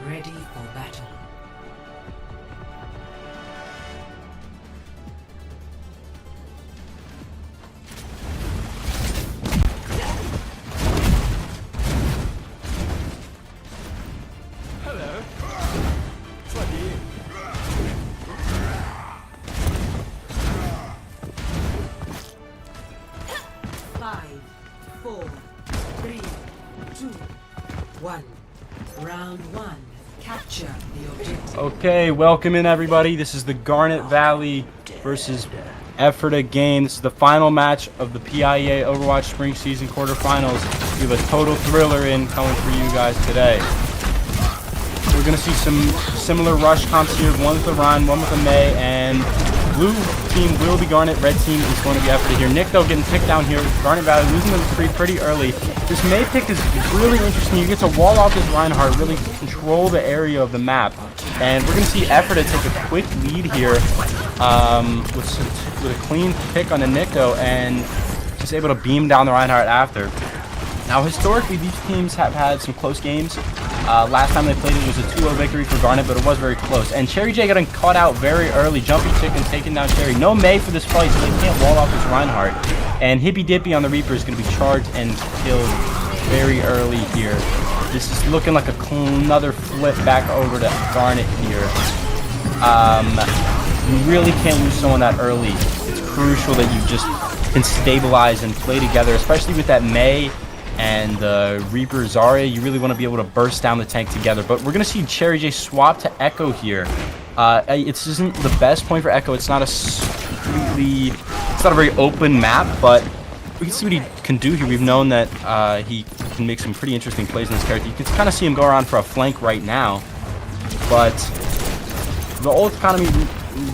Ready for battle. Hello. Slightly. 5, 4, 3, 2, 1. Round 1. Capture the objective. Okay, welcome in everybody. This is the Garnet Valley versus Ephrata game. This is the final match of the PIEA Overwatch Spring Season Quarterfinals. We have a total thriller in coming for you guys today. We're going to see some similar rush comps here. One with a Ryan, one with a May, and blue team will be Garnet, red team is going to be Ephrata here. Nick, though, getting picked down here. Garnet Valley losing the tree pretty early. This May pick is really interesting. You get to wall off this Reinhardt, really control the area of the map. And we're going to see Ephrata take a quick lead here with a clean pick on the Nico, and just able to beam down the Reinhardt after. Now, historically, these teams have had some close games. Last time they played, it was a 2-0 victory for Garnet, but it was very close. And Cherry J getting caught out very early. Jumpy Chicken taking down Cherry. No May for this fight, so they can't wall off this Reinhardt. And Hippy Dippy on the Reaper is going to be charged and killed very early here. This is looking like another flip back over to Garnet here. You really can't lose someone that early. It's crucial that you just can stabilize and play together, especially with that May and Reaper Zarya. You really want to be able to burst down the tank together. But we're going to see Cherry J swap to Echo here. It isn't the best point for Echo. It's not a very open map, but we can see what he can do here. We've known that he can make some pretty interesting plays in this character. You can kind of see him go around for a flank right now, but the ult economy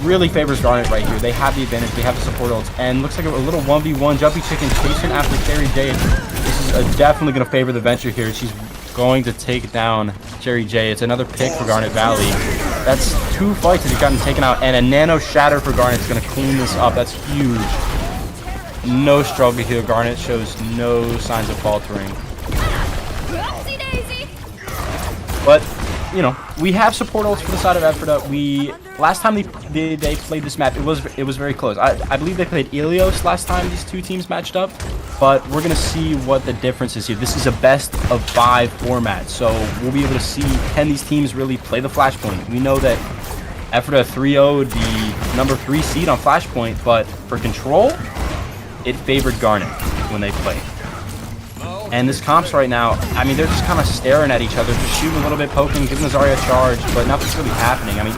really favors Garnet right here. They have the advantage. They have the support ults, and looks like a little 1v1. Jumpy Chicken chasing after Cherry J. This is definitely going to favor the Venture here. She's going to take down Cherry J. It's another pick for Garnet Valley. That's 2 fights that he's gotten taken out, and a Nano Shatter for Garnet is going to clean this up. That's huge. No struggle here. Garnet shows no signs of faltering. But, you know, we have support ults for the side of Ephrata. Last time they played this map, it was very close. I believe they played Ilios last time these two teams matched up, but we're gonna see what the difference is here. This is a best of 5 format, so we'll be able to see, can these teams really play the Flashpoint. We know that Ephrata 3-0'd the number 3 seed on Flashpoint, but for control, it favored Garnet when they played. And this comps right now, I mean, they're just kind of staring at each other, just shooting a little bit, poking, giving the Zarya a charge, but nothing's really happening. I mean,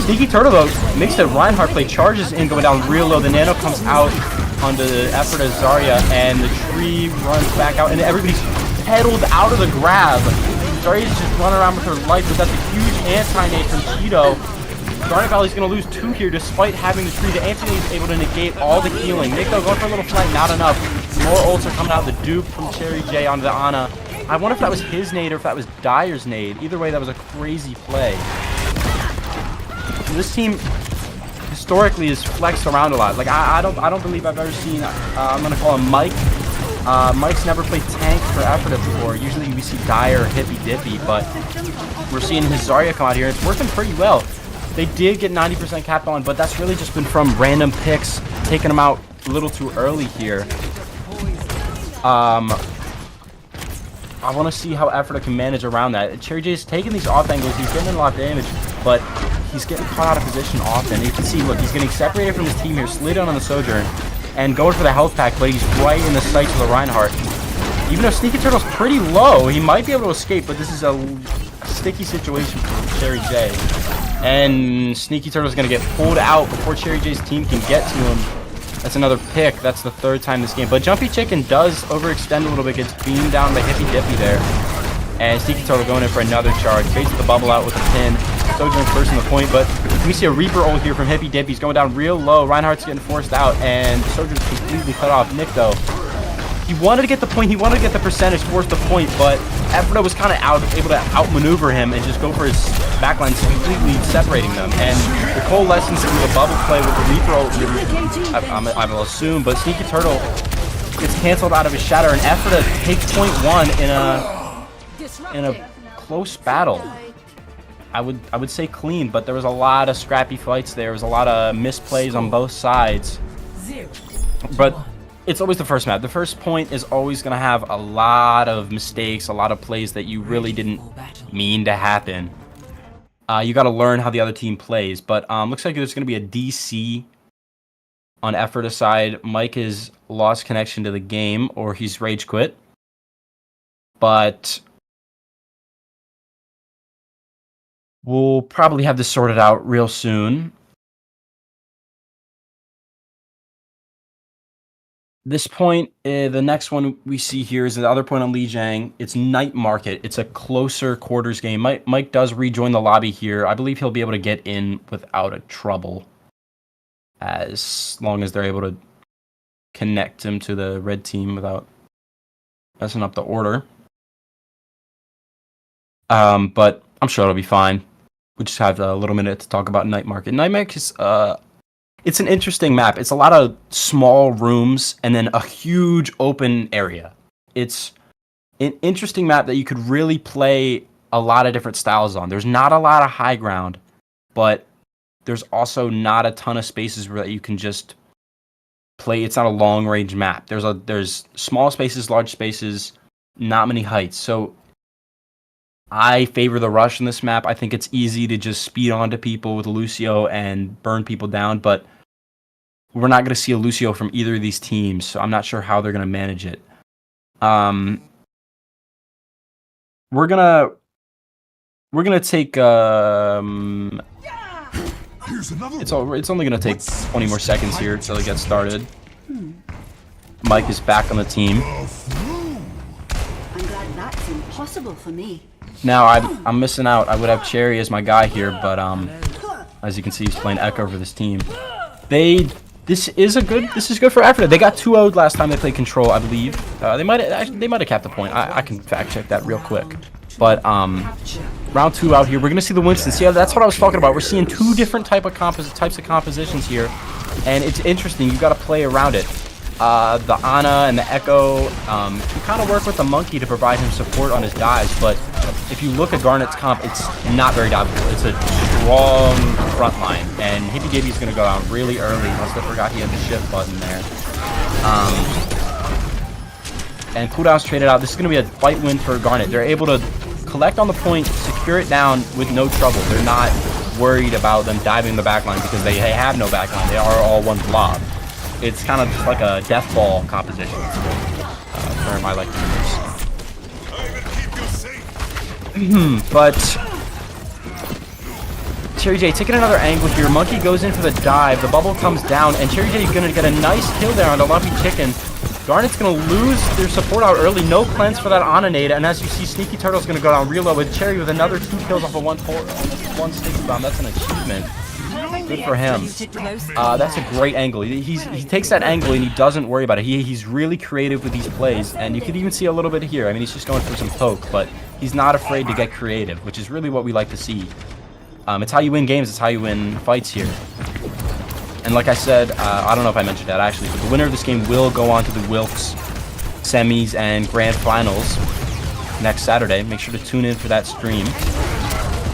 Sneaky Turtle, though, makes the Reinhardt play, charges in, going down real low. The Nano comes out onto Ephrata's Zarya, and the tree runs back out, and everybody's pedaled out of the grab. Zarya's just running around with her life, but that's a huge anti-nade from Cheeto. Garnet Valley's going to lose 2 here despite having the tree. The anti-nade is able to negate all the healing. Nico going for a little flank, not enough. More ults are coming out. The dupe from Cherry J onto the Ana. I wonder if that was his nade or if that was Dyer's nade. Either way, that was a crazy play. This team historically is flexed around a lot. Like I don't believe I've ever seen. I'm gonna call him Mike. Mike's never played tank for Ephrata before. Usually we see Dyer or Hippy Dippy, but we're seeing his Zarya come out here. It's working pretty well. They did get 90% cap on, but that's really just been from random picks, taking them out a little too early here. I want to see how Ephrata can manage around that. Cherry J is taking these off angles. He's getting a lot of damage, but he's getting caught out of position often. You can see, look, he's getting separated from his team here, slid down on the Sojourn, and going for the health pack, but he's right in the sights of the Reinhardt. Even though Sneaky Turtle's pretty low, he might be able to escape, but this is a sticky situation for Cherry J. And Sneaky Turtle's going to get pulled out before Cherry J's team can get to him. That's another pick. That's the 3rd time this game. But Jumpy Chicken does overextend a little bit, gets beamed down by Hippy Dippy there. And Sneaky Turtle going in for another charge. Baits the bubble out with a pin. Sojourn's first in the point, but we see a Reaper ult here from Hippy Dippy. He's going down real low. Reinhardt's getting forced out, and Sojourn's completely cut off. Nick, though, he wanted to get the point. He wanted to get the percentage, force the point, but Ephrata was kind of able to outmaneuver him and just go for his backline, completely separating them. And the coalescence into the bubble play with the Reaper ult, I will assume, but Sneaky Turtle gets canceled out of his shatter, and Ephrata takes point 1 in a close battle. I would say clean, but there was a lot of scrappy fights there. There was a lot of misplays on both sides. 0 But 1. it's always the first map. The first point is always going to have a lot of mistakes, a lot of plays that you really didn't mean to happen. You got to learn how the other team plays. But looks like there's going to be a DC on Ephrata side. Mike has lost connection to the game, or he's rage quit. But we'll probably have this sorted out real soon. This point, the next one we see here is the other point on Lijiang. It's Night Market. It's a closer quarters game. Mike does rejoin the lobby here. I believe he'll be able to get in without a trouble, as long as they're able to connect him to the red team without messing up the order. But I'm sure it'll be fine. We just have a little minute to talk about Night Market. Night Market is it's an interesting map. It's a lot of small rooms and then a huge open area. It's an interesting map that you could really play a lot of different styles on. There's not a lot of high ground, but there's also not a ton of spaces where you can just play. It's not a long range map. There's small spaces, large spaces, not many heights. So I favor the rush in this map. I think it's easy to just speed onto people with Lucio and burn people down, but we're not going to see a Lucio from either of these teams, so I'm not sure how they're going to manage it. We're gonna take it's only gonna take 20 more seconds here until it gets started. Mike is back on the team. I'm glad that's impossible for me. Now I'm missing out. I would have Cherry as my guy here, but as you can see, he's playing Echo for this team. This is good for Ephrata. They got 2-0'd last time they played Control, I believe. They might have capped the point. I can fact check that real quick. But round 2 out here, we're gonna see the Winston. See, that's what I was talking about. We're seeing two different types of compositions here, and it's interesting. You got to play around it. The Ana and the Echo, you kind of work with the Monkey to provide him support on his dives, but if you look at Garnet's comp, it's not very diveable. It's a strong front line, and Hippie Gibby's going to go out really early. Must have forgot he had the shift button there. And cooldown's traded out. This is going to be a fight win for Garnet. They're able to collect on the point, secure it down with no trouble. They're not worried about them diving the backline because they have no backline. They are all one blob. It's kind of just like a death ball composition. Term I like to use. But Cherry J taking another angle here. Monkey goes in for the dive. The bubble comes down, and Cherry J is going to get a nice kill there on the Lumpy Chicken. Garnet's going to lose their support out early. No cleanse for that Ananade, and as you see, Sneaky Turtle's going to go down real low with Cherry with another 2 kills off of one sticky bomb. That's an achievement. Good for him. That's a great angle. He takes that angle and he doesn't worry about it. He's really creative with these plays, and you could even see a little bit here. I mean, he's just going for some poke, but he's not afraid to get creative, which is really what we like to see. It's how you win games. It's how you win fights here. And like I said, I don't know if I mentioned that actually, but the winner of this game will go on to the Wilkes semis and grand finals next Saturday. Make sure to tune in for that stream.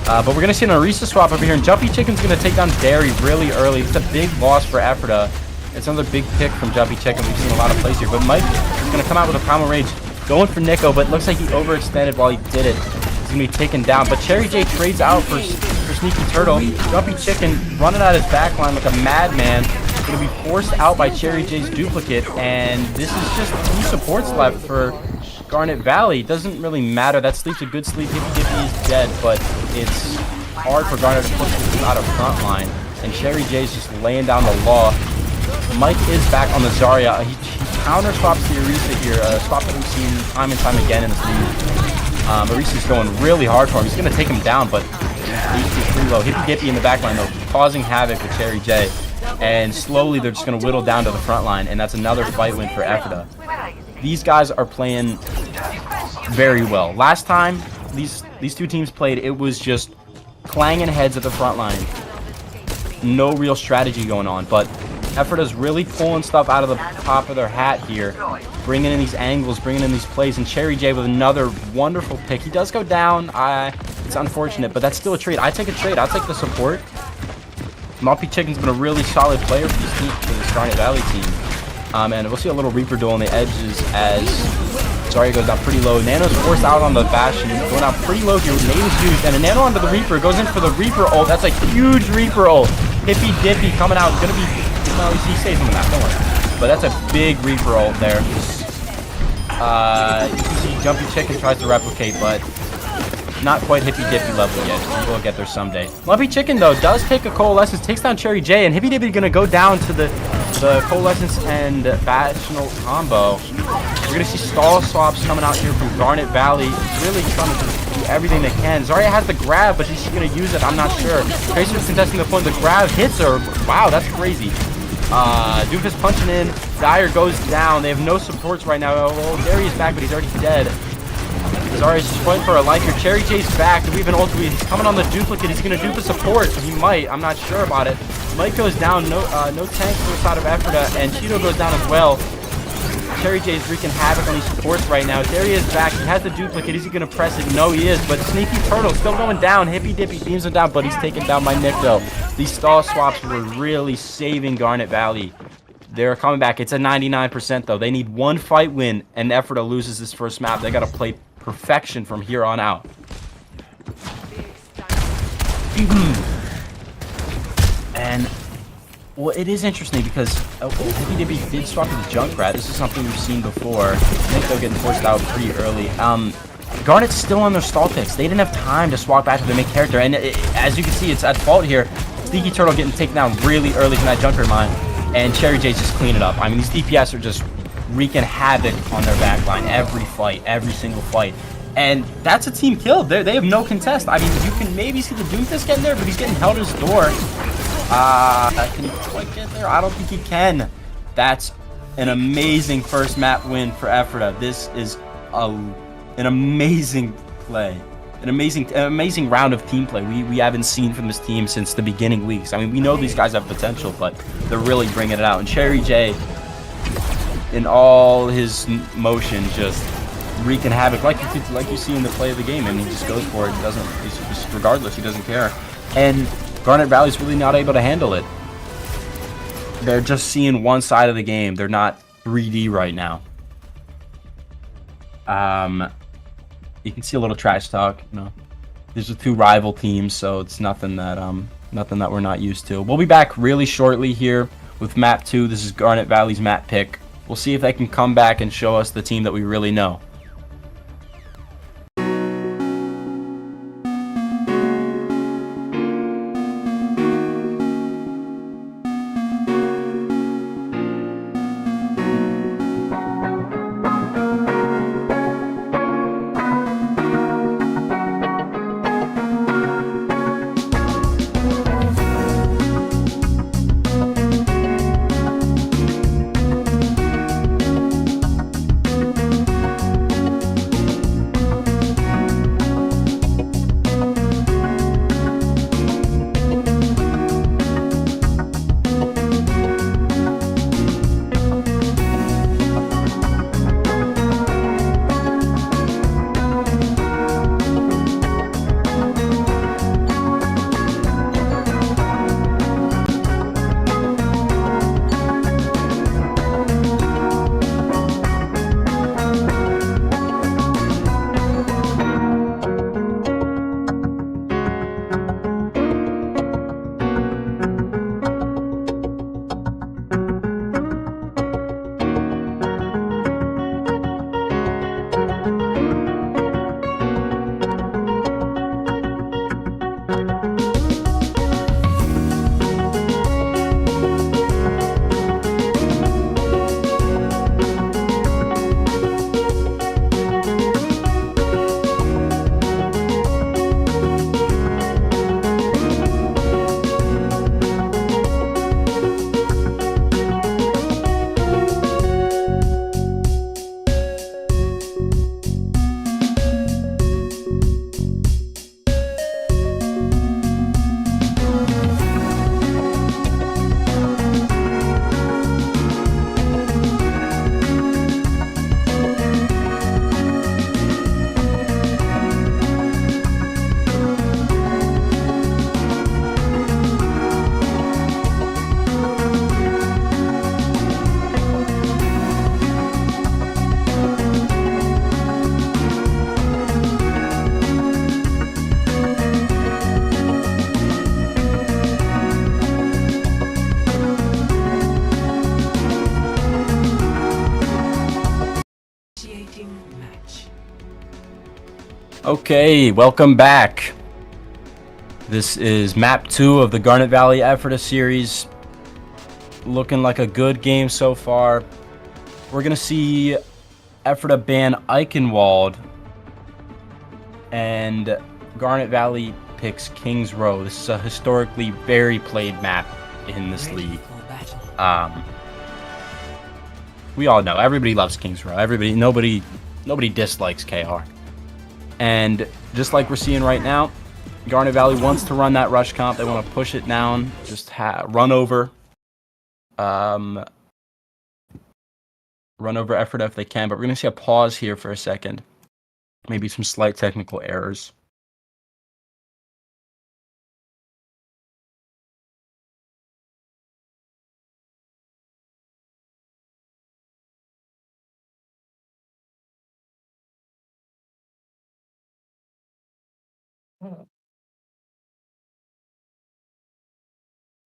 But we're going to see an Orisa swap over here, and Jumpy Chicken's going to take down Dairy really early. It's a big loss for Ephrata. It's another big pick from Jumpy Chicken. We've seen a lot of plays here, but Mike is going to come out with a Primal Rage, going for Nico, but it looks like he overextended while he did it. He's going to be taken down, but Cherry J trades out for Sneaky Turtle. Jumpy Chicken running out his backline like a madman. Going to be forced out by Cherry J's duplicate, and this is just 2 supports left for Garnet Valley. Doesn't really matter. That sleep's a good sleep. Hippie Dippy is dead, but it's hard for Garnet to push this out of front line. And Cherry J's just laying down the law. Mike is back on the Zarya. He counter swaps the Orisa here, a swap that we've seen time and time again in this league. Orisa's going really hard for him. He's going to take him down, but he's pretty low. Hippie Dippy in the back line, though, causing havoc with Cherry J. And slowly they're just going to whittle down to the front line, and that's another fight win for Ephrata. These guys are playing very well. Last time these 2 teams played, it was just clanging heads at the front line. No real strategy going on, but Ephrata's really pulling stuff out of the top of their hat here, bringing in these angles, bringing in these plays, and Cherry J with another wonderful pick. He does go down. It's unfortunate, but that's still a trade. I take a trade. I'll take the support. Moppy Chicken's been a really solid player for this team, for this Garnet Valley team. And we'll see a little Reaper duel on the edges as Zarya goes down pretty low. Nano's forced out on the Bastion, going down pretty low here. Nade is used, and a Nano onto the Reaper. Goes in for the Reaper ult. That's a huge Reaper ult. Hippy Dippy coming out. Gonna be, well, he stays in the map, don't worry. But that's a big Reaper ult there. You can see Jumpy Chicken tries to replicate, but not quite Hippy Dippy level yet. We'll get there someday. Lumpy Chicken, though, does take a Coalescence, takes down Cherry J, and Hippy Dippy gonna go down to the Coalescence and Bastional combo. We're gonna see stall swaps coming out here from Garnet Valley, really trying to do everything they can. Zarya has the grab, but she's gonna use it, I'm not sure. Tracer's contesting the point, the grab hits her. Wow, that's crazy. Doofus punching in, Dyer goes down. They have no supports right now. Oh, Darius back, but he's already dead. Zarya's just going for a liker. Cherry J's back. Do we have an ultimate? He's coming on the duplicate. He's going to dupe a support. He might. I'm not sure about it. Mike goes down. No tank to the side of Ephrata. And Cheeto goes down as well. Cherry J is wreaking havoc on these supports right now. Darius back. He has the duplicate. Is he going to press it? No, he is. But Sneaky Turtle still going down. Hippy Dippy beams him down, but he's taken down by Nick, though. These stall swaps were really saving Garnet Valley. They're coming back. It's a 99%, though. They need one fight win, and Ephrata loses this first map. They got to play perfection from here on out. And well, it is interesting because Hippy Dippy did swap to the Junkrat. This is something we've seen before. I think they're getting forced out pretty early. Garnet's still on their stall picks. They didn't have time to swap back to their main character, and as you can see, it's at fault here. Sneaky Turtle getting taken down really early from that Junkrat mine, and Cherry J's just cleaning it up. I mean, these DPS are just wreaking havoc on their backline every fight, every single fight. And that's a team kill. They have no contest. I mean, you can maybe see the Doomfist getting there, but he's getting held at his door. Can he quite get there? I don't think he can. That's an amazing first map win for Ephrata. This is an amazing play. An amazing round of team play we haven't seen from this team since the beginning weeks. I mean, we know these guys have potential, but they're really bringing it out. And Cherry J, in all his motion, just wreaking havoc like you see in the play of the game, and he just goes for it. He doesn't. He's just, regardless, he doesn't care. And Garnet Valley's really not able to handle it. They're just seeing one side of the game. They're not 3D right now. You can see a little trash talk. You know, these are two rival teams, so it's nothing that we're not used to. We'll be back really shortly here with map 2. This is Garnet Valley's map pick. We'll see if they can come back and show us the team that we really know. Okay, welcome back. This is map 2 of the Garnet Valley Ephrata series. Looking like a good game so far. We're going to see Ephrata ban Eichenwald. And Garnet Valley picks Kings Row. This is a historically very played map in this league. We all know. Everybody loves Kings Row. Nobody dislikes KR. And just like we're seeing right now, Garnet Valley wants to run that rush comp. They want to push it down, just run over Ephrata if they can. But we're going to see a pause here for a second. Maybe some slight technical errors.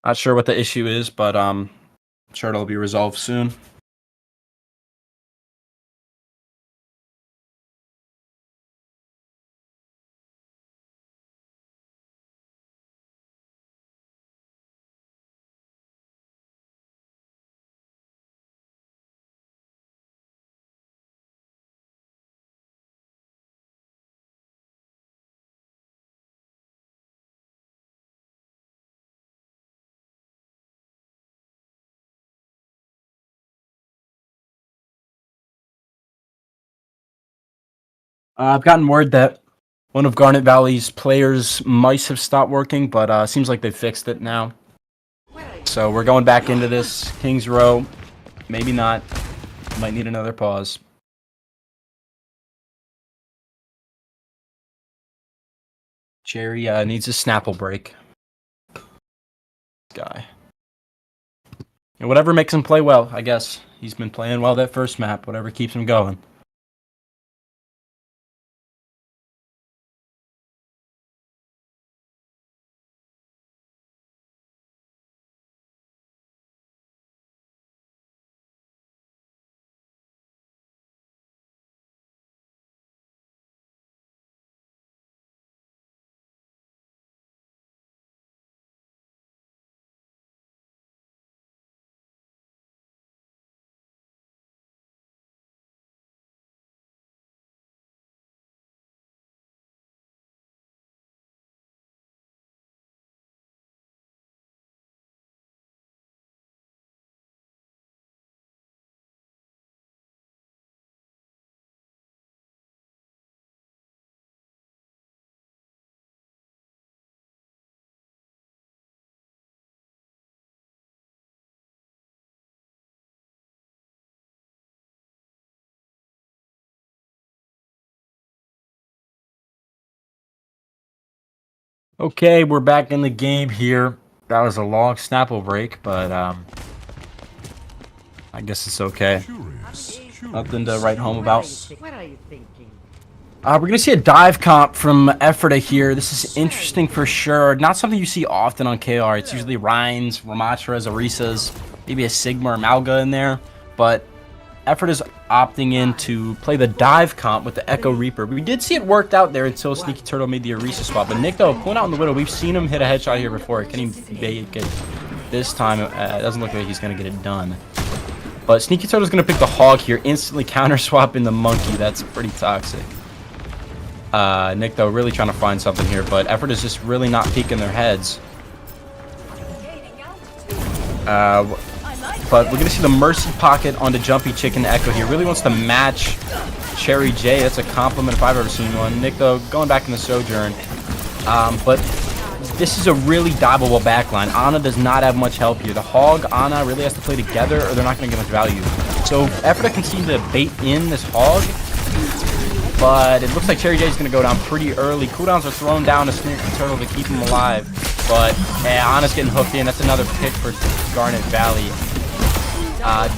Not sure what the issue is, but I'm sure it'll be resolved soon. I've gotten word that one of Garnet Valley's players' mice have stopped working, but seems like they fixed it now. So we're going back into this. Kings Row. Maybe not. Might need another pause. Jerry needs a Snapple break. This guy. And whatever makes him play well, I guess. He's been playing well that first map. Whatever keeps him going. Okay, we're back in the game here. That was a long Snapple break, but I guess it's okay. Nothing to write home about. What are you thinking? We're going to see a dive comp from Ephrata here. This is interesting for sure. Not something you see often on KR. It's usually Rhines, Ramatras, Orisas, maybe a Sigma or Malga in there. But Ephrata's opting in to play the dive comp with the Echo Reaper. We did see it worked out there until Sneaky Turtle made the Orisa swap. But Nick, though, pulling out in the Widow, we've seen him hit a headshot here before. Can he make it this time? It doesn't look like he's going to get it done. But Sneaky Turtle's going to pick the Hog here, instantly counter swapping the Monkey. That's pretty toxic. Nick, though, really trying to find something here, but Ephrata's just really not peeking their heads. But we're going to see the Mercy Pocket onto Jumpy Chicken Echo here. Really wants to match Cherry J. That's a compliment if I've ever seen one. Nick, though, going back in the Sojourn. But this is a really diveable backline. Ana does not have much help here. The Hog, Ana really has to play together or they're not going to get much value. So Ephrata can seem to bait in this Hog. But it looks like Cherry J is going to go down pretty early. Cooldowns are thrown down to Sneaky Turtle to keep him alive. But Ana's getting hooked in. That's another pick for Garnet Valley.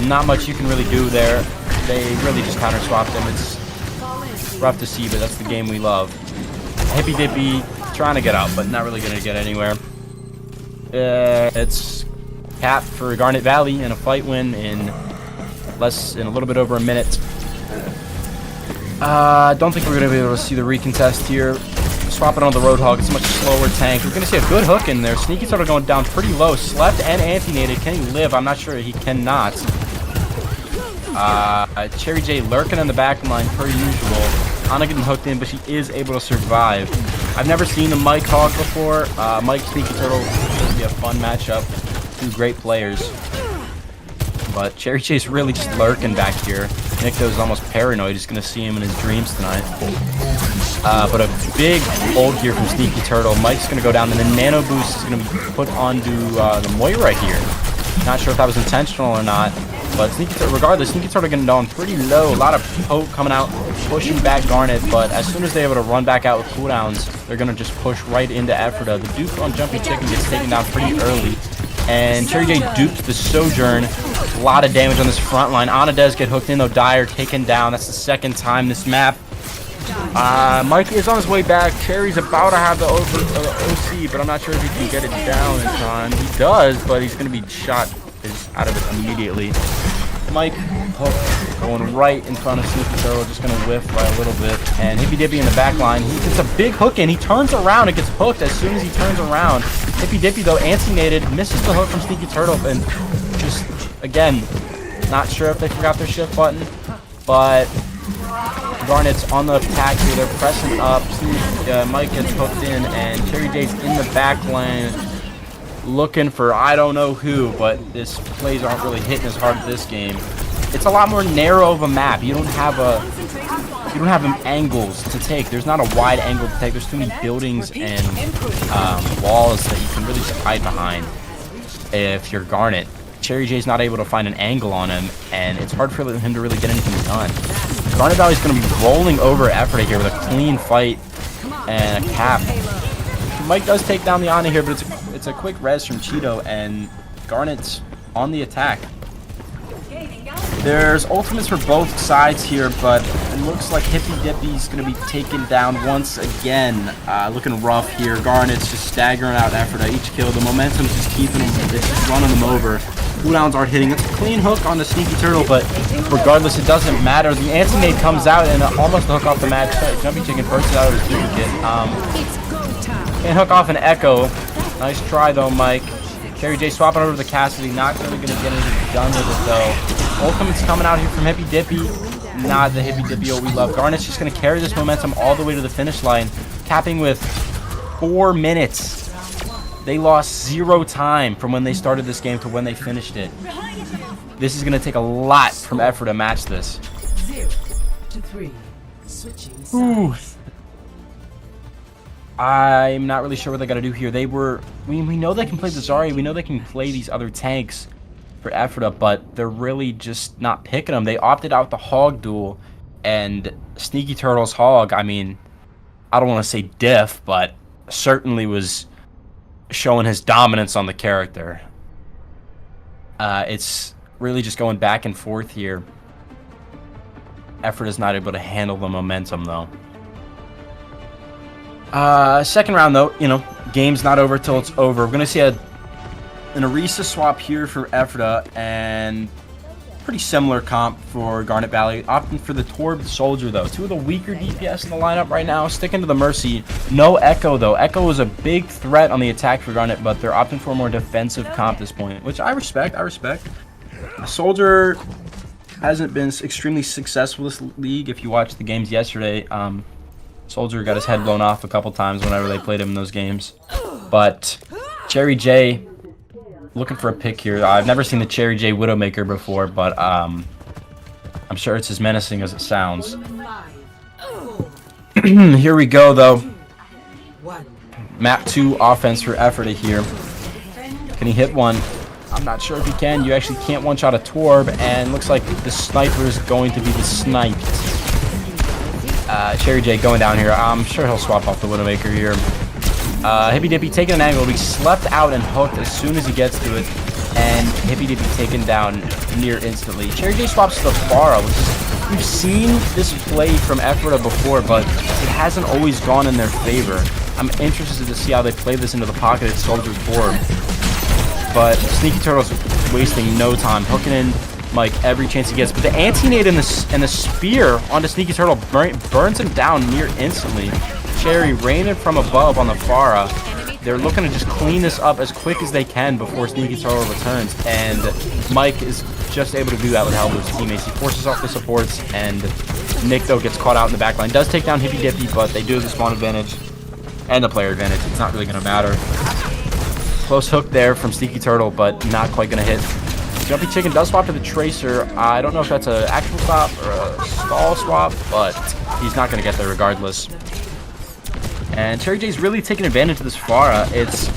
Not much you can really do there. They really just counter swapped him. It's rough to see, but that's the game we love. Hippy Dippy trying to get out, but not really going to get anywhere. It's cap for Garnet Valley and a fight win in a little bit over a minute. I don't think we're going to be able to see the recontest here. Swapping on the Roadhog, it's a much slower tank. We're going to see a good hook in there. Sneaky Turtle going down pretty low. Slept and anti-nated. Can he live? I'm not sure. He cannot. Cherry J lurking in the back line per usual. Anna getting hooked in, but she is able to survive. I've never seen the Mike Hog before. Mike Sneaky Turtle will be a fun matchup. Two great players. But Cherry J's really just lurking back here. Nico's almost paranoid. He's going to see him in his dreams tonight. But a big ult here from Sneaky Turtle. Mike's going to go down, and then Nano Boost is going to be put onto the Moira here. Not sure if that was intentional or not. But regardless, Sneaky Turtle getting down pretty low. A lot of poke coming out, pushing back Garnet. But as soon as they're able to run back out with cooldowns, they're going to just push right into Ephrata. The Duke on Jumping Chicken gets taken down pretty early. And Cherry J dupes the Sojourn. A lot of damage on this front line. Ana does get hooked in, though. Dyer taken down. That's the second time this map. Mike is on his way back. Cherry's about to have the OC, but I'm not sure if he can get it down in time. He does, but he's going to be shot out of it immediately. Mike hook going right in front of Sneaky Turtle, just going to whiff by a little bit. And Hippy Dippy in the back line. He gets a big hook in. He turns around and gets hooked as soon as he turns around. Hippy Dippy, though, anti-nated, misses the hook from Sneaky Turtle. And just, again, not sure if they forgot their shift button, but Garnet's on the attack here. They're pressing up. Mike gets hooked in, and Cherry J's in the back lane looking for I don't know who, but this plays aren't really hitting as hard this game. It's a lot more narrow of a map. You don't have angles to take. There's not a wide angle to take. There's too many buildings and walls that you can really just hide behind. If you're Garnet, Cherry J's not able to find an angle on him, and it's hard for him to really get anything done. Garnet Valley's going to be rolling over Ephrata here with a clean fight and a cap. Mike does take down the Ana here, but it's a quick res from Cheeto, and Garnet's on the attack. There's ultimates for both sides here, but it looks like Hippy Dippy's going to be taken down once again. Looking rough here. Garnet's just staggering out Ephrata each kill. The momentum's just keeping them, it's just running them over. Cooldowns aren't hitting. It's a clean hook on the Sneaky Turtle, but regardless, it doesn't matter. The anti-nade comes out and almost the hook off the match. Jumpy Chicken bursts out of his duplicate. Can't hook off an Echo. Nice try, though, Mike. Cherry J swapping over to the Cassidy. Not really going to get anything done with it, though. Ultimate's coming out here from Hippy Dippy. Not the Hippy Dippy we love. Garnet's just going to carry this momentum all the way to the finish line, capping with 4 minutes. They lost 0 time from when they started this game to when they finished it. This is going to take a lot from effort to match this. 0 to 3. Switching sides. Ooh. I'm not really sure what they got to do here. We know they can play the Zarya. We know they can play these other tanks for Ephrata, but they're really just not picking them. They opted out the Hog duel, and Sneaky Turtle's Hog, I mean, I don't want to say diff, but certainly was showing his dominance on the character. It's really just going back and forth here. Ephrata's not able to handle the momentum, though. Second round, though, you know, game's not over till it's over. We're going to see an Orisa swap here for Ephrata, and pretty similar comp for Garnet Valley. Opting for the Torb Soldier, though. 2 of the weaker DPS in the lineup right now. Sticking to the Mercy. No Echo, though. Echo is a big threat on the attack for Garnet, but they're opting for a more defensive comp at this point, which I respect. Soldier hasn't been extremely successful this league. If you watched the games yesterday, Soldier got his head blown off a couple times whenever they played him in those games. But Cherry J, looking for a pick here. I've never seen the Cherry J Widowmaker before, but I'm sure it's as menacing as it sounds. Here we go, though. Map 2 offense for Ephrata here. Can he hit one? I'm not sure if he can. You actually can't one-shot a Torb, and looks like the sniper is going to be the sniped. Cherry J going down here. I'm sure he'll swap off the Widowmaker here. Hippy Dippy taking an angle. He slept out and hooked as soon as he gets to it. And Hippy Dippy taken down near instantly. Cherry J swaps to the Pharah, which is, we've seen this play from Ephrata before, but it hasn't always gone in their favor. I'm interested to see how they play this into the pocket at Soldier's board. But Sneaky Turtle's wasting no time. Hooking in Mike every chance he gets. But the anti-nade and the spear onto Sneaky Turtle burns him down near instantly. Cherry raining from above on the Pharah. They're looking to just clean this up as quick as they can before Sneaky Turtle returns. And Mike is just able to do that with the help of his teammates. He forces off the supports, and Nick, though, gets caught out in the back line. Does take down Hippy Dippy, but they do have the spawn advantage and the player advantage. It's not really going to matter. Close hook there from Sneaky Turtle, but not quite going to hit. Jumpy Chicken does swap to the Tracer. I don't know if that's an actual swap or a stall swap, but he's not going to get there regardless. And Cherry J's really taking advantage of this Pharah. It's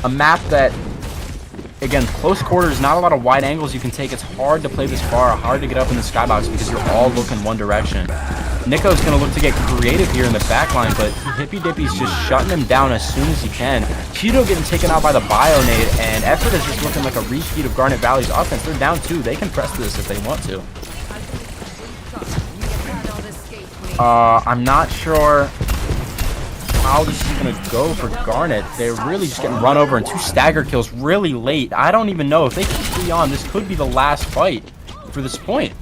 a map that, again, close quarters, not a lot of wide angles you can take. It's hard to play this Pharah, hard to get up in the skybox because you're all looking one direction. Nico's going to look to get creative here in the backline, but Hippy Dippy's just shutting him down as soon as he can. Cheeto getting taken out by the Bionade, and Ephrata is just looking like a repeat of Garnet Valley's offense. They're down 2. They can press this if they want to. I'm not sure how this is going to go for Garnet. They're really just getting run over and 2 stagger kills really late. I don't even know if they keep 3 on. This could be the last fight for this point.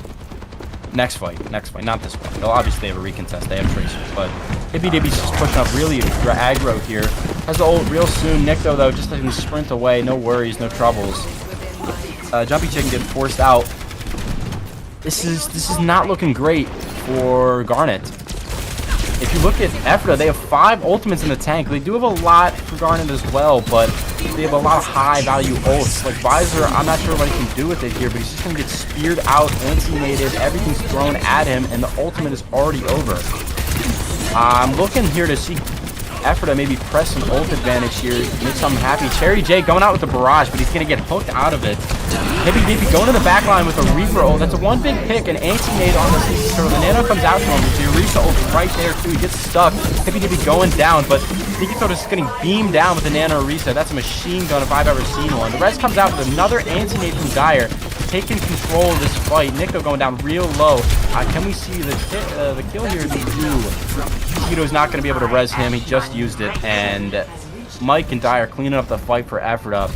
Next fight, not this one. They'll obviously have a recontest. They have Tracer, but Hippy Dippy's just pushing up really aggro here. Has the ult real soon. Nick, though, just letting him sprint away. No worries, no troubles. Jumpy Chicken getting forced out. This is not looking great for Garnet. If you look at Ephrata, they have 5 ultimates in the tank. They do have a lot for Garnet as well, but they have a lot of high-value ults. Like Visor, I'm not sure what he can do with it here, but he's just going to get speared out, anti-nated, everything's thrown at him, and the ultimate is already over. I'm looking here to see Ephrata maybe press some ult advantage here, make something happy. Cherry J going out with the barrage, but he's going to get hooked out of it. Hippy Dippy going to the back line with a Reaper ult. That's a one big pick, an anti-nade on the Sneaky Turtle. The Nano comes out to him. The Eureka ult right there, too. He gets stuck. Hippy Dippy going down, but Sneaky Turtle is getting beamed down with the Nano Eureka. That's a machine gun if I've ever seen one. The rest comes out with another anti-nade from Dire, taking control of this fight. Nico going down real low. Can we see the kill here? We do. Tito's not going to be able to res him. He just used it, and Mike and Dire cleaning up the fight for Ephrata.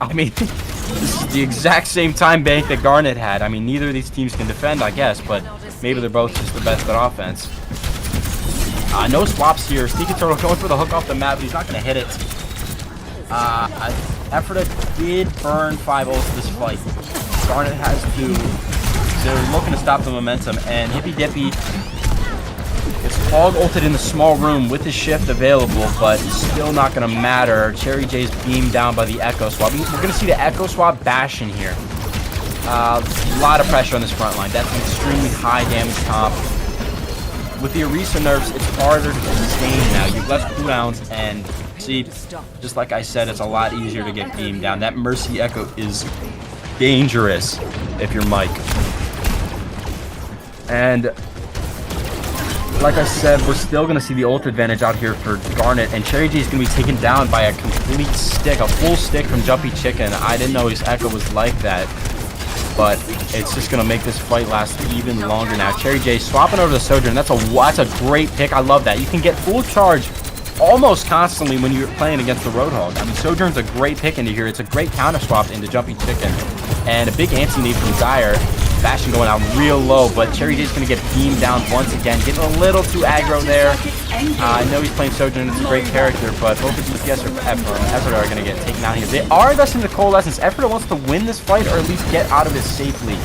I mean, this is the exact same time bank that Garnet had. I mean, neither of these teams can defend, I guess, but maybe they're both just the best at offense. No swaps here. Sneaky Turtle going for the hook off the map, but he's not going to hit it. Ephrata did burn 5 ults this fight. Garnet has 2. They're looking to stop the momentum, and Hippy Dippy is hog ulted in the small room with his shift available, but still not going to matter. Cherry J's beamed down by the Echo Swap. We're going to see the Echo Swap bash in here. A lot of pressure on this front line. That's an extremely high damage comp. With the Orisa nerfs, it's harder to sustain now. You have less cooldowns, and see, just like I said, it's a lot easier to get beamed down. That Mercy Echo is dangerous if you're Mike. And like I said, we're still going to see the ult advantage out here for Garnet, and Cherry J is going to be taken down by a complete stick, a full stick from Jumpy Chicken. I didn't know his Echo was like that, but it's just going to make this fight last even longer now. Cherry J swapping over the Sojourn. That's a great pick. I love that. You can get full charge almost constantly when you're playing against the Roadhog. I mean, Sojourn's a great pick into here. It's a great counter swap into Jumpy Chicken, and a big anti-nade from Dire. Bastion going out real low, but Cherry J's going to get beamed down once again. Getting a little too aggro there. I know he's playing Sojourn. It's a great character, but both the DPS or Ephrata are going to get taken out here. They are investing the Coalescence. Ephrata wants to win this fight or at least get out of it safely.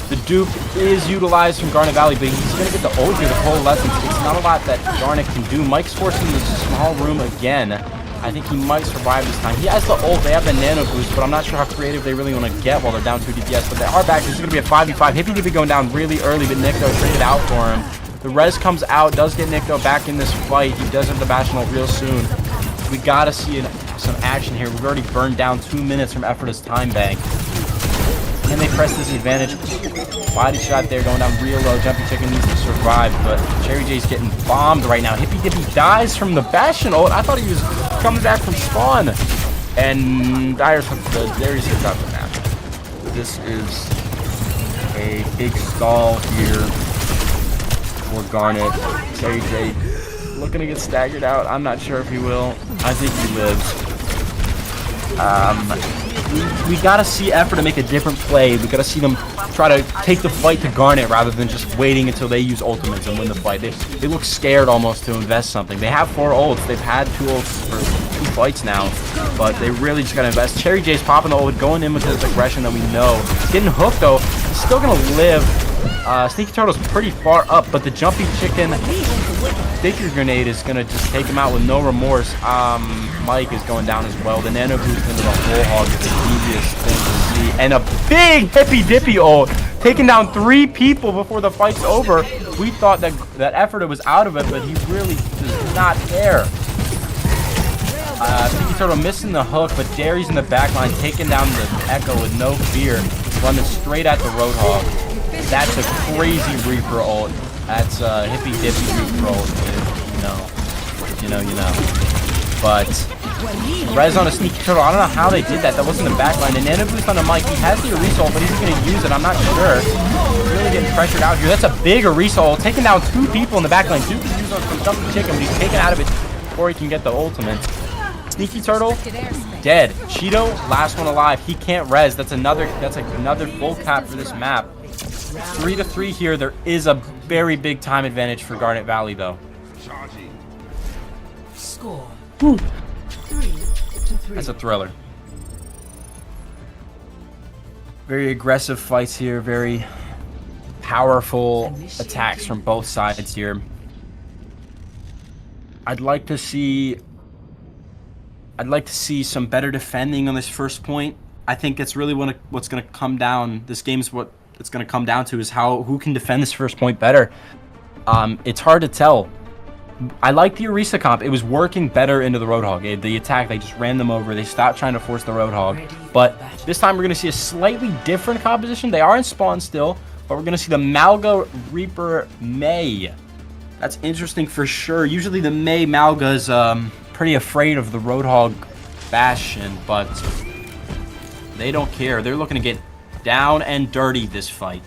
The dupe is utilized from Garnet Valley, but he's going to get the ult here, the Coalescence. It's not a lot that Garnet can do. Mike's forcing this small room again. I think he might survive this time. He has the ult, they have the nano boost, but I'm not sure how creative they really want to get while they're down 2 DPS. But they are back. This is going to be a 5v5. Hippy Dippy going down really early, but Nico traded out for him. The res comes out, does get Nico back in this fight. He does have the Bastion ult real soon. We got to see some action here. We've already burned down 2 minutes from Ephrata's time bank. Can they press this advantage? Body shot there going down real low. Jumpy Chicken needs to survive, but Cherry J's getting bombed right now. Hippy Dippy dies from the Bastion ult. I thought he was coming back from spawn. And Dire's hooked there he's hooked out the map. This is a big stall here for Garnet. Cherry J looking to get staggered out. I'm not sure if he will. I think he lives. we gotta see Ephrata make a different play. We gotta see them try to take the fight to Garnet rather than just waiting until they use ultimates and win the fight. They look scared almost to invest something. They have 4 ults. They've had 2 ults for 2 fights now, but they really just gotta invest. Cherry J's popping the ult, going in with his aggression that we know. He's getting hooked though. He's still gonna live. Sneaky Turtle's pretty far up, but the jumpy chicken sticker grenade is gonna just take him out with no remorse. Mike is going down as well. The nano boost into the whole hog is the devious thing to see. And a big hippy dippy ult, taking down 3 people before the fight's over. We thought that Ephrata was out of it, but he really is not there. Sneaky Turtle missing the hook, but Derry's in the back line, taking down the Echo with no fear, running straight at the Roadhog. That's a crazy Reaper ult. That's a hippy dippy Reaper ult. You know. But res on a Sneaky Turtle. I don't know how they did that. That wasn't the backline. And nano boost on a Mike. He has the Orisa ult, but he's going to use it. I'm not sure. He's really getting pressured out here. That's a big Orisa ult, taking down 2 people in the backline. 2 can use on some jumping chicken, but he's taken out of it before he can get the ultimate. Sneaky Turtle dead. Cheeto last one alive. He can't res. That's another full cap for this map. 3-3 here. There is a very big time advantage for Garnet Valley though. Score 3-3. That's a thriller. Very aggressive fights here. Very powerful attacks from both sides here. I'd like to see some better defending on this first point. I think that's really what's going to come down. This game's what it's going to come down to is who can defend this first point better. It's hard to tell. I like the Orisa comp. It was working better into the Roadhog. The attack, they just ran them over. They stopped trying to force the Roadhog. But this time we're going to see a slightly different composition. They are in spawn still, but we're going to see the Malga Reaper May. That's interesting for sure. Usually the May Malga is pretty afraid of the Roadhog Bastion, but they don't care. They're looking to get down and dirty this fight.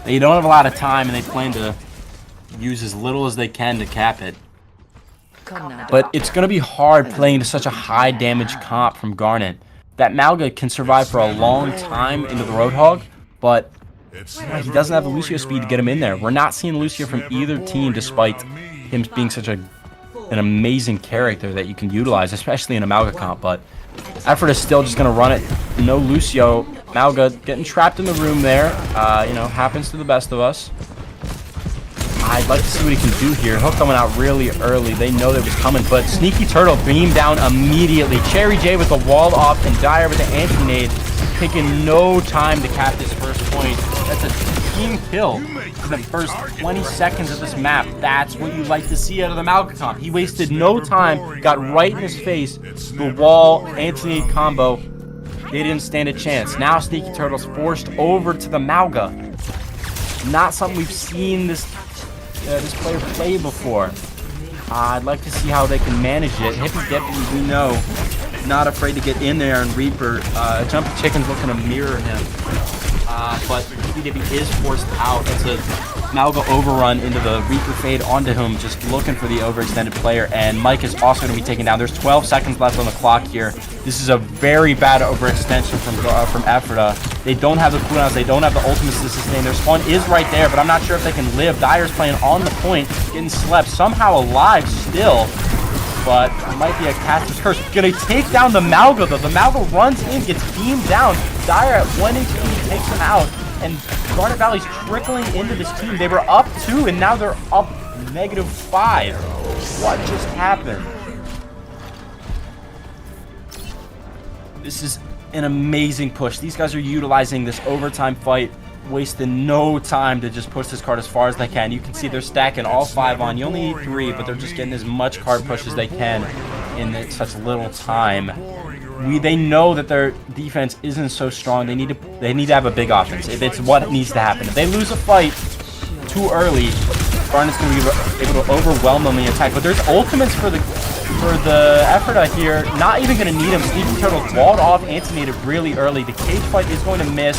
They don't have a lot of time, and they plan to use as little as they can to cap it. But it's going to be hard playing to such a high damage comp from Garnet. That Malga can survive for a long time into the Roadhog, but he doesn't have the Lucio speed to get him in there. We're not seeing Lucio from either team despite him being such an amazing character that you can utilize, especially in a Malga comp. But Ephrata is still just going to run it. No Lucio. Malga getting trapped in the room there. Happens to the best of us. I'd like to see what he can do here. Hook coming out really early. They know that it was coming, but Sneaky Turtle beamed down immediately. Cherry J with the wall off and Dyer with the anti-nade. Taking no time to cap this first point. That's a team kill in the first 20 seconds of this map. That's what you like to see out of the Malga comp. He wasted no time, got right in his face. The wall, anti-nade combo. They didn't stand a chance. Now Sneaky Turtle's forced over to the Malga. Not something we've seen this player play before. I'd like to see how they can manage it. Hippy Dippy, we know, not afraid to get in there, and Reaper, Jumpy Chicken's looking to mirror him. But Hippy Dippy is forced out. It's a Malga overrun into the Reaper fade onto him, just looking for the overextended player, and Mike is also going to be taken down. There's 12 seconds left on the clock here. This is a very bad overextension from Ephrata. They don't have the cooldowns. They don't have the ultimates to sustain. Their spawn is right there, but I'm not sure if they can live. Dyer's playing on the point, getting slept, somehow alive still, but it might be a caster's curse. Gonna take down the Malga though. The Malga runs in, gets beamed down. Dyer at 1 HP takes him out, and Garnet Valley's trickling into this team. They were up 2, and now they're up -5. What just happened? This is an amazing push. These guys are utilizing this overtime fight, wasting no time to just push this card as far as they can. You can see they're stacking all 5 on. You only need 3, but they're just getting as much card push as they can in such little time. They know that their defense isn't so strong. They need to have a big offense. If it's what needs to happen. If they lose a fight too early, Garnet's going to be able to overwhelm them in the attack. But there's ultimates for the Ephrata here. Not even going to need him. Sneaky Turtle walled off, anti-nated really early. The cage fight is going to miss.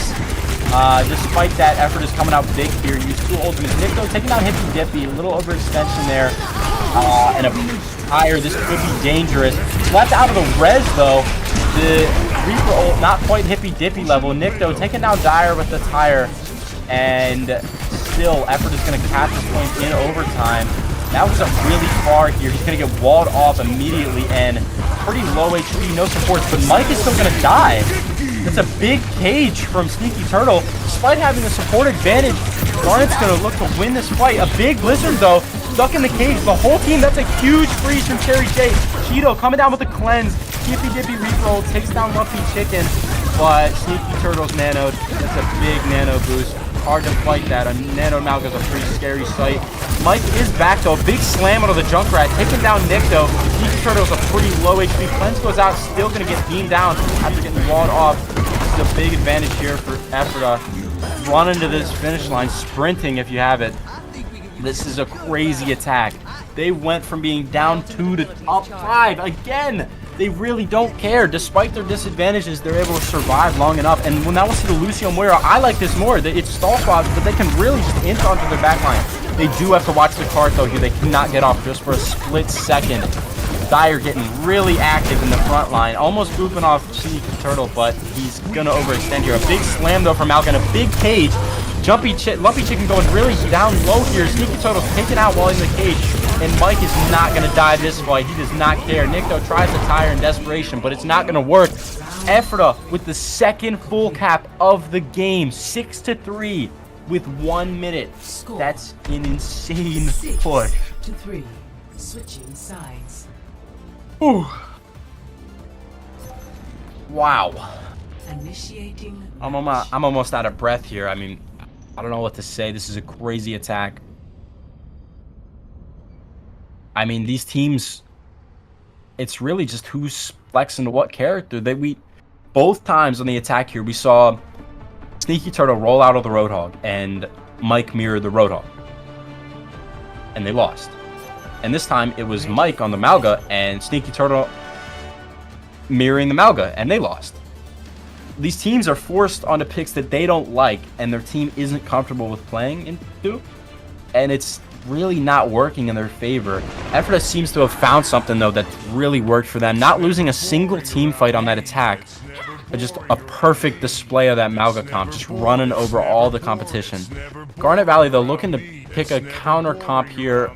Despite that, Ephrata is coming out big here. Use 2 ultimates. Nico taking down Hippy Dippy. A little overextension there. And a higher. This could be dangerous. Left out of the res though. The Reaper ult, not quite hippy dippy level. Nikto taking down Dire with the tire, and still Ephrata is going to catch this point in overtime. That was up really far here. He's going to get walled off immediately and pretty low HP, no supports, but Mike is still going to die. That's a big cage from Sneaky Turtle. Despite having a support advantage, Garnet's going to look to win this fight. A big Blizzard, though, stuck in the cage. The whole team, that's a huge freeze from Cherry J. Cheeto coming down with a cleanse. Hippy Dippy Reaper takes down Lumpy Chicken, but Sneaky Turtle's nanoed. That's a big nano boost. Hard to fight that. A nano Malga is a pretty scary sight. Mike is back, though. Big slam onto the Junkrat, taking down Nick, though. Sneaky Turtle's a pretty low HP. Cleanse goes out, still going to get beamed down after getting walled off. This is a big advantage here for Ephrata. Run into this finish line, sprinting if you have it. This is a crazy attack. They went from being down 2 to up 5 again. They really don't care. Despite their disadvantages, they're able to survive long enough. And now we'll see the Lucio Moira. I like this more. It's stall spots, but they can really just inch onto their backline. They do have to watch the card, though, here. They cannot get off just for a split second. Dire getting really active in the front line. Almost booping off Sneaky Turtle, but he's going to overextend here. A big slam, though, from Malkin. A big cage. Lumpy Chicken going really down low here. Sneaky Turtle's taken out while in the cage. And Mike is not going to die this fight. He does not care. Nikto tries to tire in desperation, but it's not going to work. Ephrata with the second full cap of the game. 6-3 with 1 minute. Score. That's an insane 6 push. to 3. Switching sides. Ooh. Wow. Initiating. I'm almost out of breath here. I mean, I don't know what to say. This is a crazy attack. I mean, these teams, it's really just who's flexing to what character. Both times on the attack here, we saw Sneaky Turtle roll out of the Roadhog and Mike mirror the Roadhog. And they lost. And this time, it was Mike on the Malga and Sneaky Turtle mirroring the Malga, and they lost. These teams are forced onto picks that they don't like, and their team isn't comfortable with playing into. And it's really not working in their favor. Ephrata seems to have found something, though, that really worked for them. Not losing a single team fight on that attack. But just a perfect display of that Malga comp, just running over all the competition. Garnet Valley, though, looking to pick a counter comp here.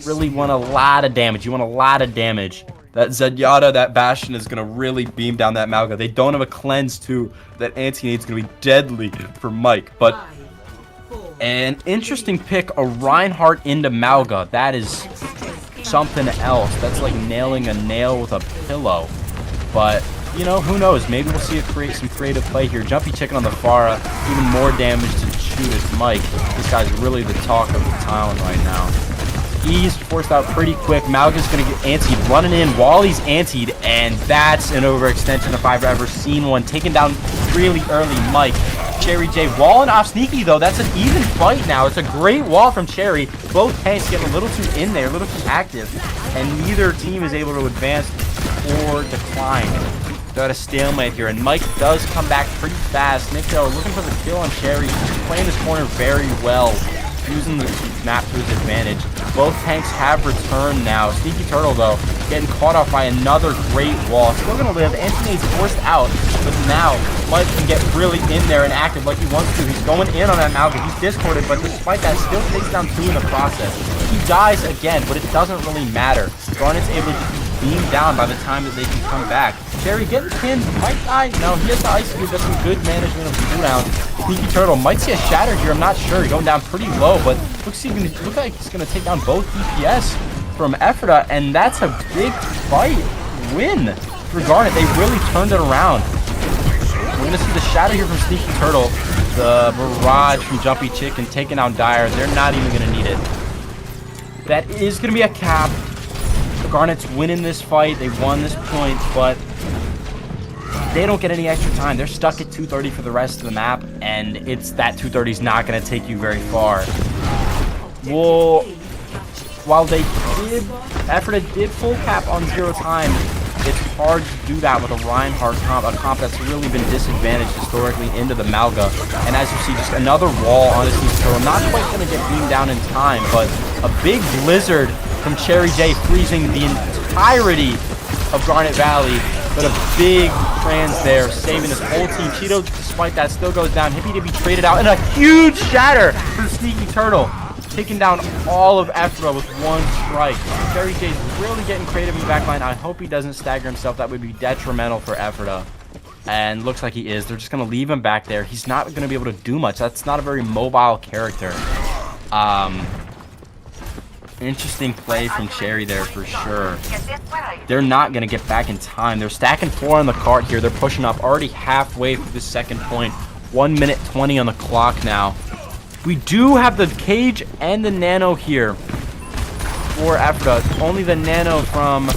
Really want a lot of damage. You want a lot of damage. That Zenyatta, that Bastion is going to really beam down that Malga. They don't have a cleanse, too. That anti-nade's going to be deadly for Mike. But an interesting pick, a Reinhardt into Malga. That is something else. That's like nailing a nail with a pillow. But, you know, who knows? Maybe we'll see it create some creative play here. Jumpy Chicken on the Pharah. Even more damage to shoot at Mike. This guy's really the talk of the town right now. He's forced out pretty quick. Malga's going to get antied, running in while he's antied, and that's an overextension if I've ever seen one. Taking down really early Mike. Cherry J walling off Sneaky, though. That's an even fight now. It's a great wall from Cherry. Both tanks getting a little too in there, a little too active, and neither team is able to advance or decline. Got a stalemate here, and Mike does come back pretty fast. Nikto looking for the kill on Cherry. Playing this corner very well, using the map to his advantage. Both tanks have returned now. Sneaky Turtle, though, getting caught off by another great wall. Still going to live. Anthony's forced out, but now Mike can get really in there and active like he wants to. He's going in on that Malga. He's discorded, but despite that, still takes down 2 in the process. He dies again, but it doesn't really matter. Garnet's able to beam down by the time that they can come back. Cherry getting pinned. Might die. No, he has the ice cube. That's some good management of the cooldown. Sneaky Turtle might see a shatter here. I'm not sure. Going down pretty low, but looks like he's going to take down both DPS from Ephrata, and that's a big fight win for Garnet. They really turned it around. We're going to see the shatter here from Sneaky Turtle. The barrage from Jumpy Chicken taking out Dire. They're not even going to need it. That is going to be a cap. Garnet's winning this fight. They won this point, but they don't get any extra time. They're stuck at 230 for the rest of the map, and it's that 230 is not going to take you very far. Well, while they did, Ephrata did full cap on 0 time, it's hard to do that with a Reinhardt comp, a comp that's really been disadvantaged historically into the Malga. And as you see, just another wall on this Turtle. Not quite going to get beamed down in time, but a big blizzard from Cherry J freezing the entirety of Garnet Valley. But a big trans there, saving his whole team. Cheeto, despite that, still goes down. Hippie Dippy traded out, and a huge shatter for Sneaky Turtle. Taking down all of Ephrata with one strike. Cherry J's really getting creative in the backline. I hope he doesn't stagger himself. That would be detrimental for Ephrata. And looks like he is. They're just going to leave him back there. He's not going to be able to do much. That's not a very mobile character. Interesting play from Cherry there for sure. They're not going to get back in time. They're stacking 4 on the cart here. They're pushing up already halfway through the second point. 1 minute 20 on the clock now. We do have the cage and the nano here for Ephrata. Only the nano from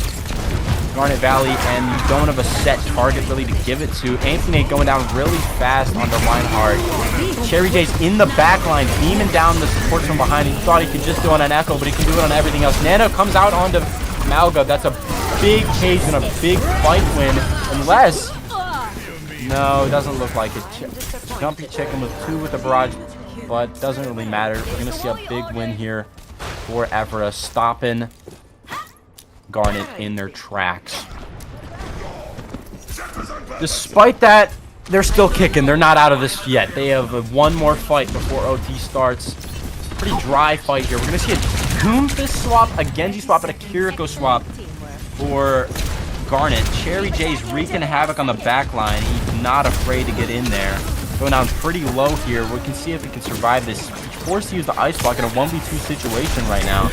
Garnet Valley, and you don't have a set target really to give it to. Anthony going down really fast onto Reinhardt. Cherry J's in the back line, beaming down the supports from behind. He thought he could just do it on Echo, but he can do it on everything else. Nano comes out onto Malga. That's a big cage and a big fight win, unless... No, it doesn't look like it. Jumpy Chicken with 2 with the barrage, but doesn't really matter. We're going to see a big win here for Ephrata, stopping Garnet in their tracks. Despite that, they're still kicking. They're not out of this yet. They have one more fight before OT starts. Pretty dry fight here. We're going to see a Doomfist swap, a Genji swap, and a Kiriko swap for Garnet. Cherry J's wreaking havoc on the back line. He's not afraid to get in there. Going down pretty low here. We can see if he can survive this. He's forced to use the Ice Block in a 1v2 situation right now.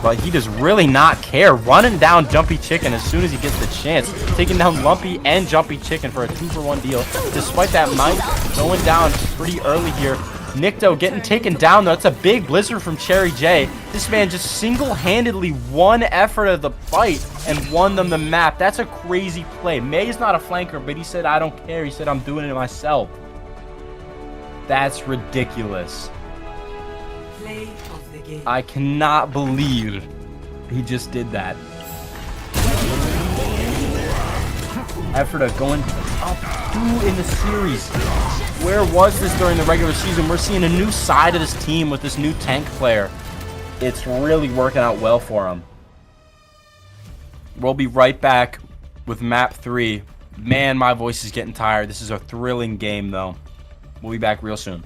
But he does really not care. Running down Jumpy Chicken as soon as he gets the chance. Taking down Lumpy and Jumpy Chicken for a 2-for-1 deal. Despite that, Mike going down pretty early here. Nikto getting taken down, though. That's a big blizzard from Cherry J. This man just single-handedly won Ephrata of the fight and won them the map. That's a crazy play. May's not a flanker, but he said, I don't care. He said, I'm doing it myself. That's ridiculous. Play of the game. I cannot believe he just did that. Ephrata going up 2 in the series. Where was this during the regular season? We're seeing a new side of this team with this new tank player. It's really working out well for him. We'll be right back with map 3. Man, my voice is getting tired. This is a thrilling game, though. We'll be back real soon.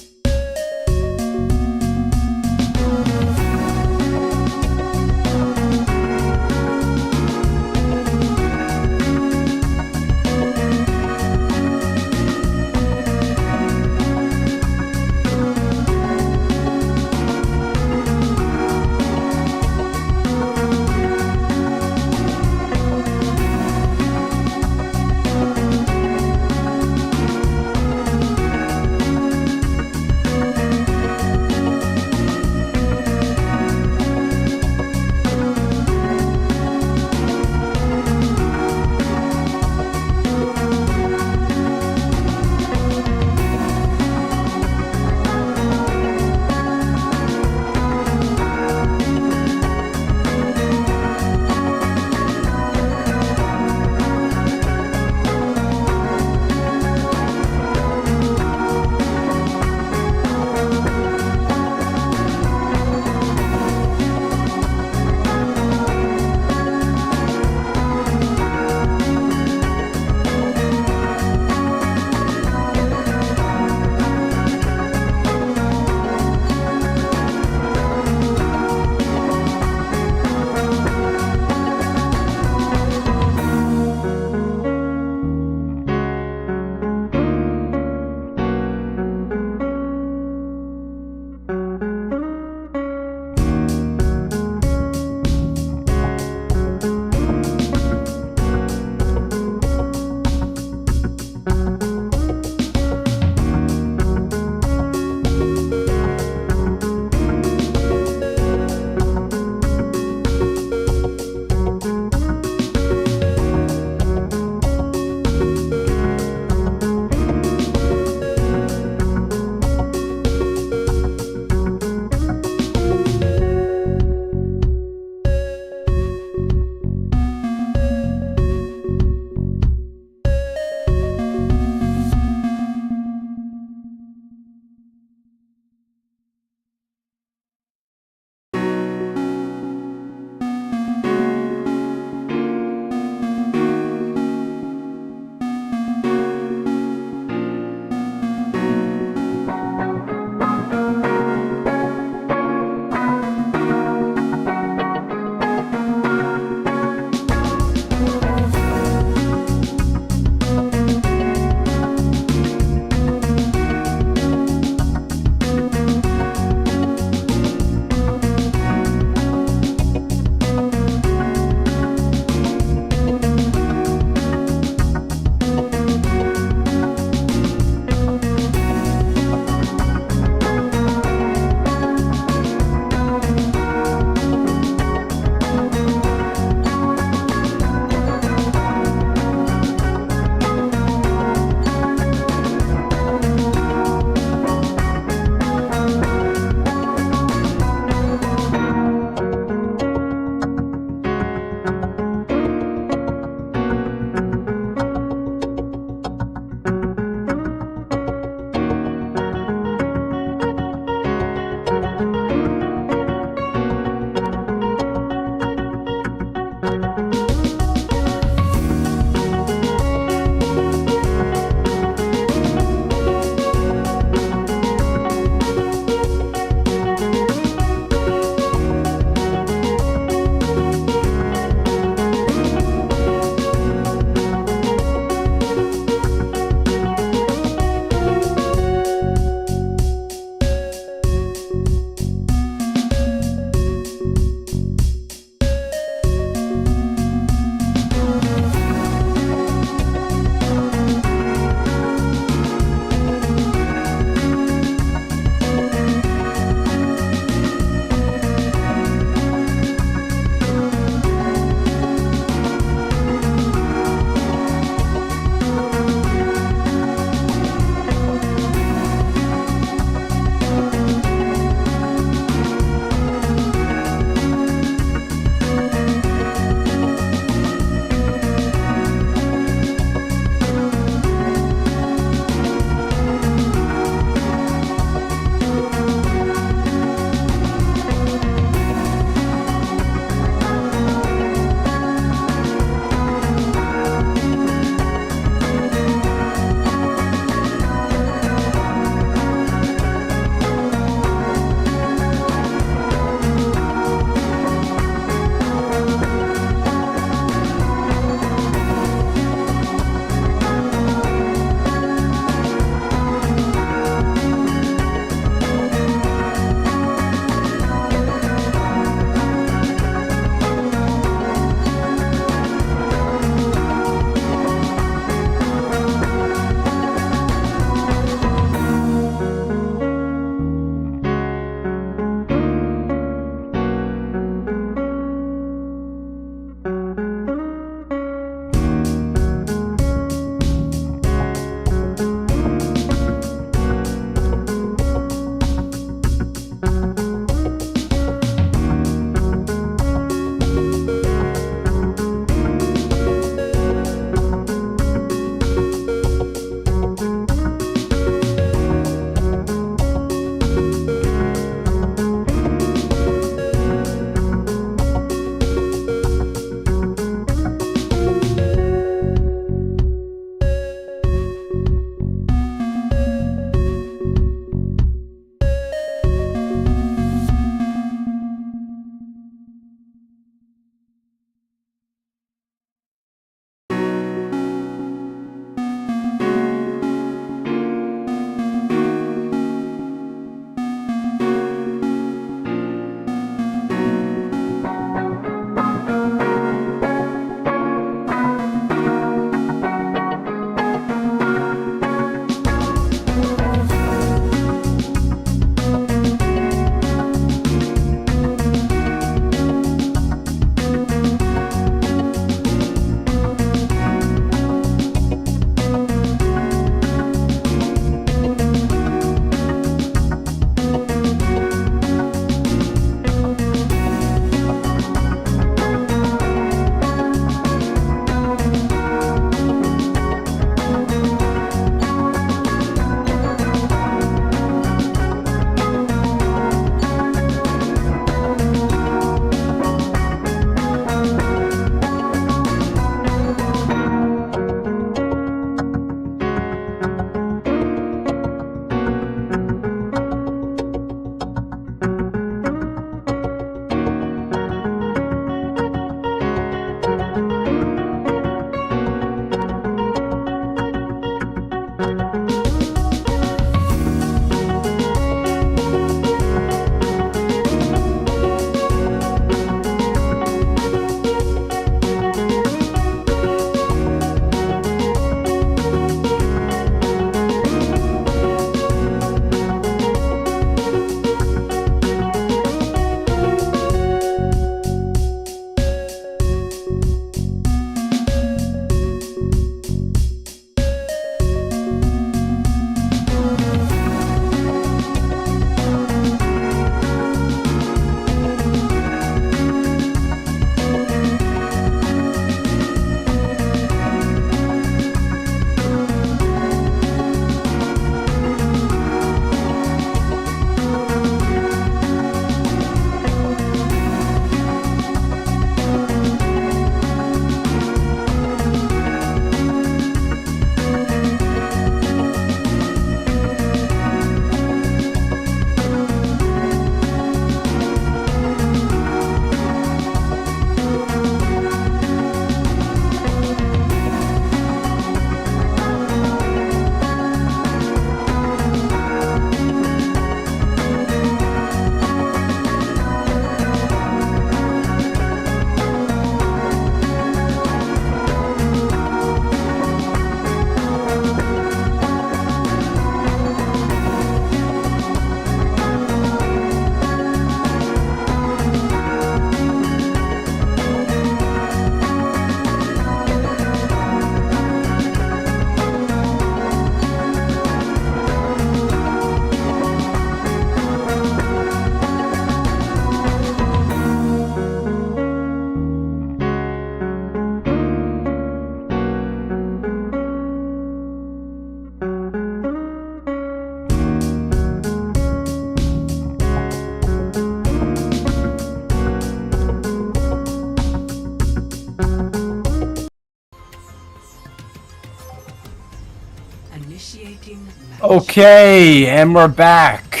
Okay, and we're back.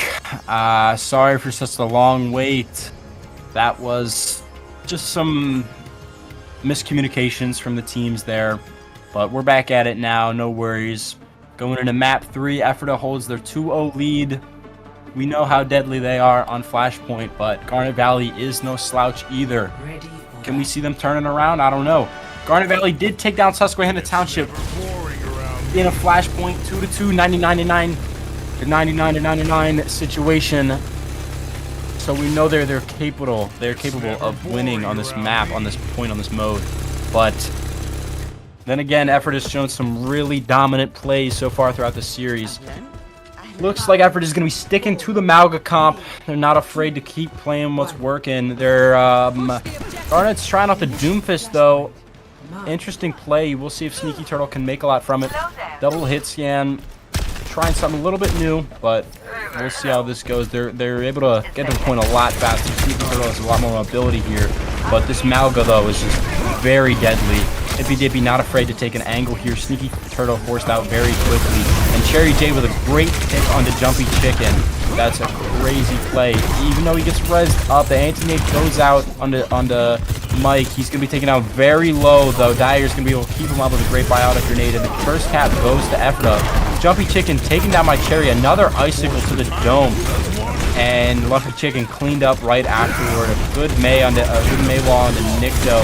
Sorry for such a long wait. That was just some miscommunications from the teams there, but we're back at it now, no worries. Going into map 3, Ephrata holds their 2-0 lead. We know how deadly they are on Flashpoint, but Garnet Valley is no slouch either. Can we see them turning around? I don't know. Garnet Valley did take down Susquehanna Township in a Flashpoint 2-2, 99-99 situation. So we know they're capable of winning on this map, on this point, on this mode. But then again, Ephrata has shown some really dominant plays so far throughout the series. Looks like Ephrata is going to be sticking to the Malga comp. They're not afraid to keep playing what's working. They're Garnet's trying out the Doomfist though. Interesting play. We'll see if Sneaky Turtle can make a lot from it. Double hit scan. Trying something a little bit new, but we'll see how this goes. They're able to get to the point a lot faster. Sneaky Turtle has a lot more mobility here, but this Malga though is just very deadly. Hippy Dippy not afraid to take an angle here. Sneaky Turtle forced out very quickly, and Cherry J with a great pick onto Jumpy Chicken. That's a crazy play. Even though he gets rezzed up, the anti-nade goes out onto Mike. He's going to be taken out very low, though. Dyer's going to be able to keep him up with a great biotic grenade, and the first cap goes to Ephrata. Jumpy Chicken taking down my Cherry. Another icicle to the dome, and Lumpy Chicken cleaned up right afterward. A good May on the good May wall on the Nikto,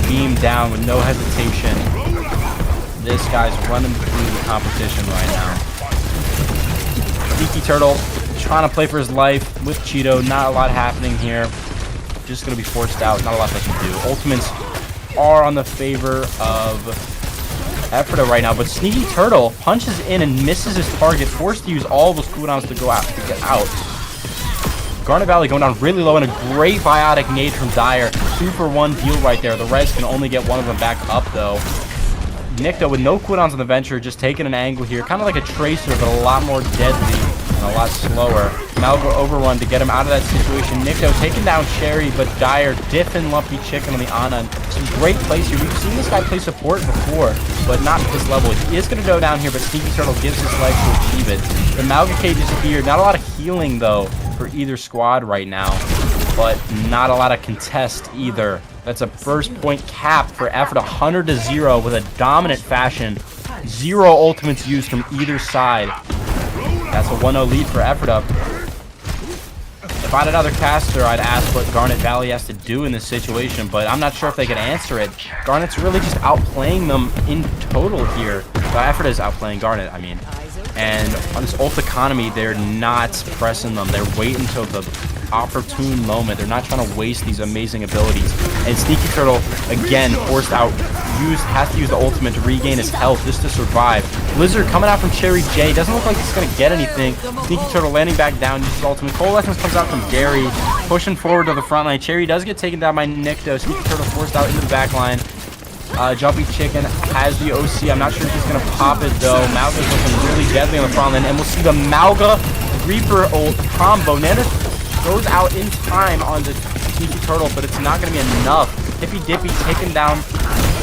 beam down with no hesitation. This guy's running through the competition right now. Sneaky Turtle trying to play for his life with Cheeto. Not a lot happening here. Just going to be forced out. Not a lot they can do. Ultimates are on the favor of Ephrata right now, but Sneaky Turtle punches in and misses his target, forced to use all of those cooldowns to go out to get out. Garnet Valley going down really low, and a great biotic nade from Dyer. 2-for-1 deal right there. The Reds can only get one of them back up though. Nikto with no cooldowns on the Venture, just taking an angle here, kind of like a Tracer, but a lot more deadly and a lot slower. Malga overrun to get him out of that situation. Nikto taking down Cherry, but Dyer diffing Lumpy Chicken on the Ana. Some great plays here. We've seen this guy play support before, but not at this level. He is going to go down here, but Sneaky Turtle gives his life to achieve it. The Malga cage is here. Not a lot of healing, though, for either squad right now, but not a lot of contest either. That's a first point cap for Ephrata, 100-0 with a dominant fashion. 0 ultimates used from either side. That's a 1-0 lead for Ephrata. If I had another caster, I'd ask what Garnet Valley has to do in this situation, but I'm not sure if they can answer it. Garnet's really just outplaying them in total here. Ephrata is outplaying Garnet, I mean. And on this ult economy, they're not pressing them. They're waiting until the opportune moment. They're not trying to waste these amazing abilities. And Sneaky Turtle, again, forced out, has to use the ultimate to regain his health just to survive. Blizzard coming out from Cherry J. Doesn't look like he's going to get anything. Sneaky Turtle landing back down, uses ultimate. Coalescence comes out from Gary, pushing forward to the front line. Cherry does get taken down by Nikto. Sneaky Turtle forced out into the back line. Jumpy Chicken has the OC. I'm not sure if he's going to pop it, though. Malga's looking really deadly on the front line, and we'll see the Malga Reaper ult combo. Nana goes out in time on the Sneaky Turtle, but it's not going to be enough. Hippy Dippy taking down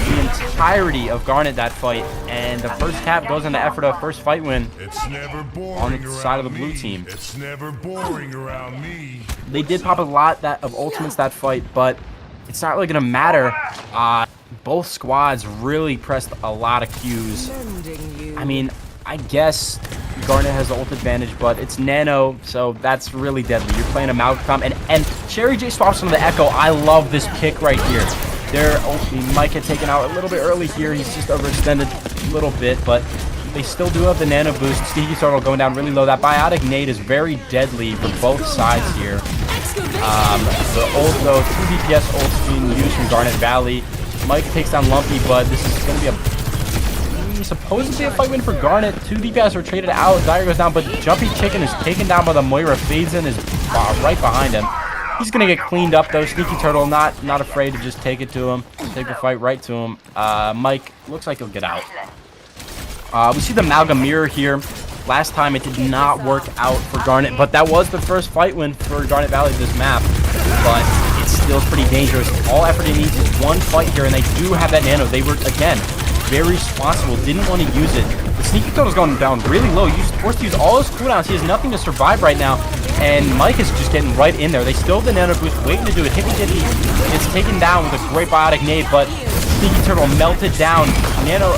the entirety of Garnet that fight, and the first cap goes into Ephrata, first fight win on the side of the blue team. It's never boring around me. They did pop a lot of ultimates that fight, but it's not really going to matter. Both squads really pressed a lot of Qs. I mean, I guess Garnet has the ult advantage, but it's Nano, so that's really deadly. You're playing a Malcolm, and Cherry J swaps from the Echo. I love this pick right here. He might get taken out a little bit early here. He's just overextended a little bit, but they still do have the Nano boost. Sneaky Turtle going down really low. That biotic nade is very deadly for both sides here. The ult, though, 2 DPS ults being used from Garnet Valley. Mike takes down Lumpy, but this is going to be supposedly a fight win for Garnet. 2 DPS are traded out. Dyer goes down, but Jumpy Chicken is taken down by the Moira. Fades in, is right behind him. He's going to get cleaned up, though. Sneaky Turtle not afraid to just take it to him. Take the fight right to him. Mike looks like he'll get out. We see the Malga mirror here. Last time it did not work out for Garnet, but that was the first fight win for Garnet Valley this map. But it's still pretty dangerous. All Ephrata needs is one fight here, and they do have that Nano. They were, again, very responsible. Didn't want to use it. The Sneaky Turtle's going down really low. He's forced to use all his cooldowns. He has nothing to survive right now. And Mike is just getting right in there. They still have the nano boost, waiting to do it. Hippy Dippy gets taken down with a great biotic nade, but Sneaky Turtle melted down. Nano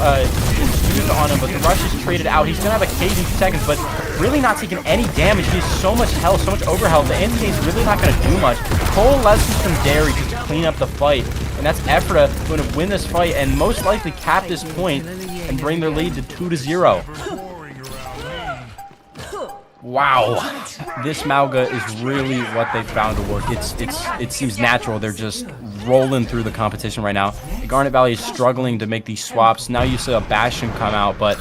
is used on him, but the rush is traded out. He's going to have a cage in 2 seconds, but really not taking any damage. He has so much health, so much overhealth. The anti-nade is really not going to do much. Coalescence from Derry just to clean up the fight. And that's Ephrata going to win this fight and most likely cap this point and bring their lead to 2-0. Wow, this Malga is really what they found to work. It seems natural. They're just rolling through the competition right now. The Garnet Valley is struggling to make these swaps. Now you see a Bastion come out, but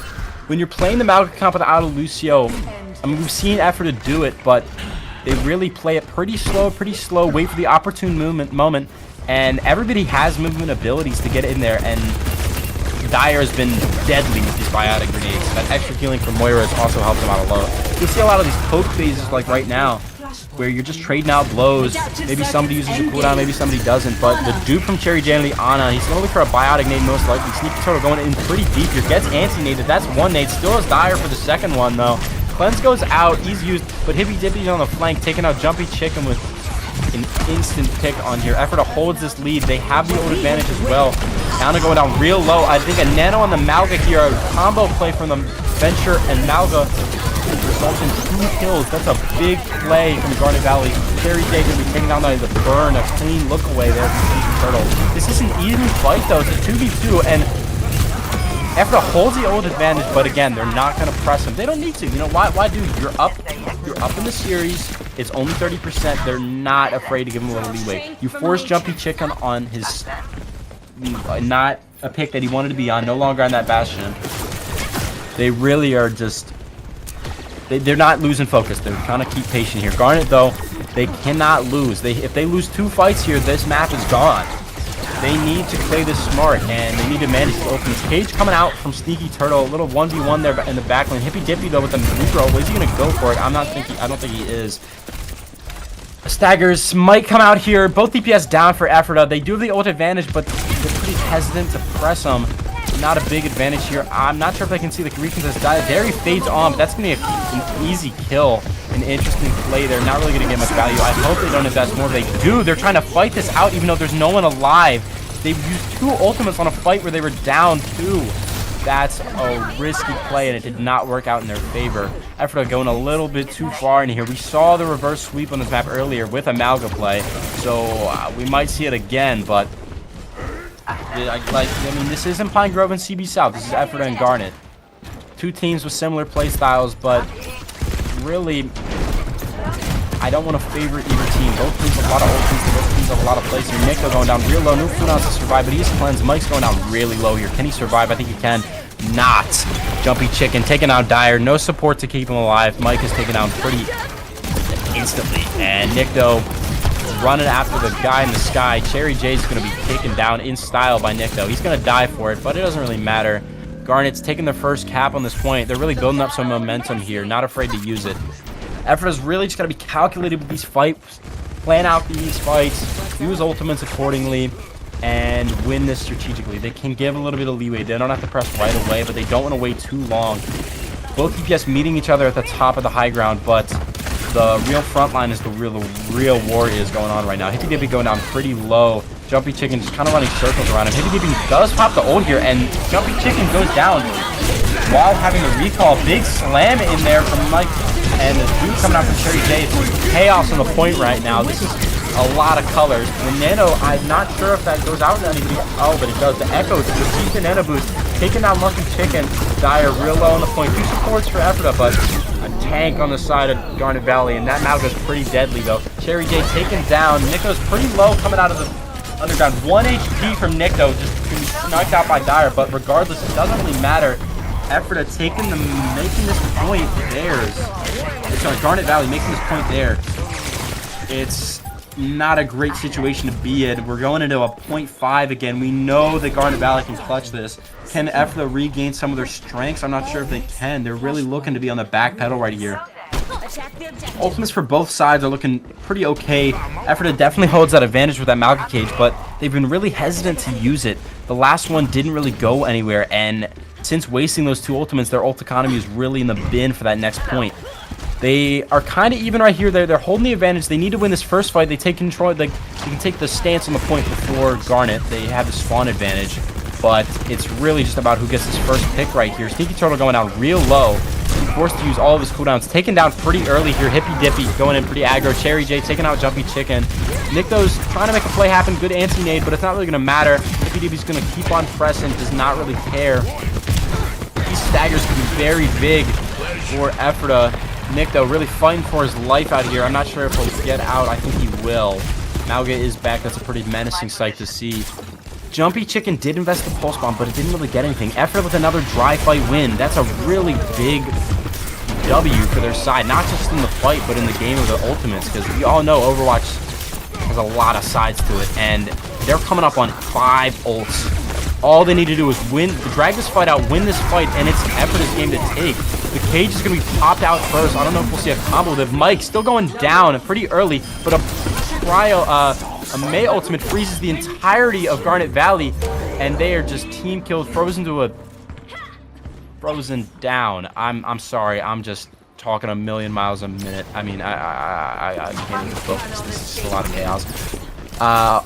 when you're playing the Malga comp without a Lucio, I mean, we've seen Ephrata do it, but they really play it pretty slow, wait for the opportune moment, and everybody has movement abilities to get in there, and Dyer has been deadly with these biotic grenades. That extra healing from Moira has also helped him out a lot. You'll see a lot of these poke phases like right now, where you're just trading out blows. Maybe somebody uses a cooldown, maybe somebody doesn't, but the dupe from Cherry J and Liana, he's going to look for a biotic nade most likely. Sneaky Turtle going in pretty deep here, gets anti-naded. That's one nade, still has Dyer for the second one though. Cleanse goes out, he's used, but Hippy Dippy's on the flank, taking out Jumpy Chicken with an instant pick on here. Ephrata holds this lead. They have the old advantage as well. Nano going down real low. I think a nano on the Malga here, a combo play from the Venture and Malga results in 2 kills. That's a big play from Garnet Valley. Cherry J going to be taking down the burn, a clean look away there from Sneaky Turtle. This is an even fight though. It's a 2v2 and Ephrata holds the old advantage, but again, they're not going to press him. They don't need to. You know, why do? You're up in the series. It's only 30%. They're not afraid to give him a little leeway. You force Jumpy Chicken on his, not a pick that he wanted to be on, no longer on that Bastion. They really are just, they're not losing focus. They're trying to keep patient here. Garnet, though, they cannot lose. If they lose 2 fights here, this map is gone. They need to play this smart, and they need to manage the ultimates. Cage coming out from Sneaky Turtle, a little 1v1 there in the backline. Hippy Dippy though with the micro. Is he gonna go for it? I don't think he is. Staggers might come out here. Both DPS down for Ephrata. They do have the ult advantage, but they're pretty hesitant to press them. Not a big advantage here. I'm not sure if I can see the recontest die. Derry fades on, but that's gonna be an easy kill. An interesting play. They're not really gonna get much value. I hope they don't invest more. They do. They're trying to fight this out even though there's no one alive. They've used 2 ultimates on a fight where they were down 2. That's a risky play, and it did not work out in their favor. Ephrata going a little bit too far in here. We saw the reverse sweep on this map earlier with a Malga play, so we might see it again, but I mean, this isn't Pine Grove and CB South. This is Ephrata and Garnet. 2 teams with similar play styles, but really, I don't want to favor either team. Both teams have a lot of ultimates, both teams have a lot of plays here. Nico going down real low, no cooldowns to survive, but he's cleansed. Mike's going down really low here. Can he survive? I think he can. Not. Jumpy Chicken taking out Dyer. No support to keep him alive. Mike is taken down pretty instantly. And Nicto running after the guy in the sky. Cherry J's going to be taken down in style by Nicto. He's going to die for it, but it doesn't really matter. Garnet's taking their first cap on this point. They're really building up some momentum here. Not afraid to use it. Ephrata's really just got to be calculated with these fights, plan out these fights, use ultimates accordingly, and win this strategically. They can give a little bit of leeway. They don't have to press right away, but they don't want to wait too long. Both DPS meeting each other at the top of the high ground, but the real front line is the real war is going on right now. Hippy Dippy going down pretty low. Jumpy Chicken just kind of running circles around him. Hippy Dippy does pop the ult here, and Jumpy Chicken goes down while having a recall. Big slam in there from Mike. And the dude coming out from Cherry J, it's chaos on the point right now. This is a lot of colors. The Nano, I'm not sure if that goes out to anybody. Oh, but it does. The Echo, the decent Nano boost, taking down Lucky Chicken. Dyer real low on the point. 2 supports for Ephrata, but a tank on the side of Garnet Valley, and that Malga's pretty deadly though. Cherry J taken down. Nico's pretty low coming out of the underground. 1 HP from Nicto, just knocked out by Dyer, but regardless, it doesn't really matter. Ephrata making this point theirs. Sorry, Garnet Valley making this point there. It's not a great situation to be in. We're going into a 0.5 again. We know that Garnet Valley can clutch this. Can Ephrata regain some of their strengths? I'm not sure if they can. They're really looking to be on the back pedal right here. Ultimates for both sides are looking pretty okay. Ephrata definitely holds that advantage with that Malga cage, but they've been really hesitant to use it. The last one didn't really go anywhere, and since wasting those 2 ultimates, their ult economy is really in the bin for that next point. They are kind of even right here. They're holding the advantage. They need to win this first fight. They take control. They can take the stance on the point before Garnet. They have the spawn advantage, but it's really just about who gets this first pick right here. Sneaky Turtle going down real low. Forced to use all of his cooldowns. Taken down pretty early here. Hippy Dippy going in pretty aggro. Cherry J taking out Jumpy Chicken. Nicto's trying to make a play happen. Good anti-nade, but it's not really going to matter. Hippy Dippy's going to keep on pressing. Does not really care. These staggers can be very big for Ephrata. Nicto really fighting for his life out here. I'm not sure if he'll get out. I think he will. Malga is back. That's a pretty menacing sight to see. Jumpy Chicken did invest the pulse bomb, but it didn't really get anything. Ephrata with another dry fight win. That's a really big W for their side, not just in the fight, but in the game of the ultimates, because we all know Overwatch has a lot of sides to it, and they're coming up on 5 ults. All they need to do is drag this fight out, win this fight, and it's Ephrata's game to take. The cage is going to be popped out first. I don't know if we'll see a combo with Mike still going down pretty early, but a May ultimate freezes the entirety of Garnet Valley, and they are just team killed, frozen down. I'm sorry. I'm just talking a million miles a minute. I mean, I can't even focus. This is just a lot of chaos.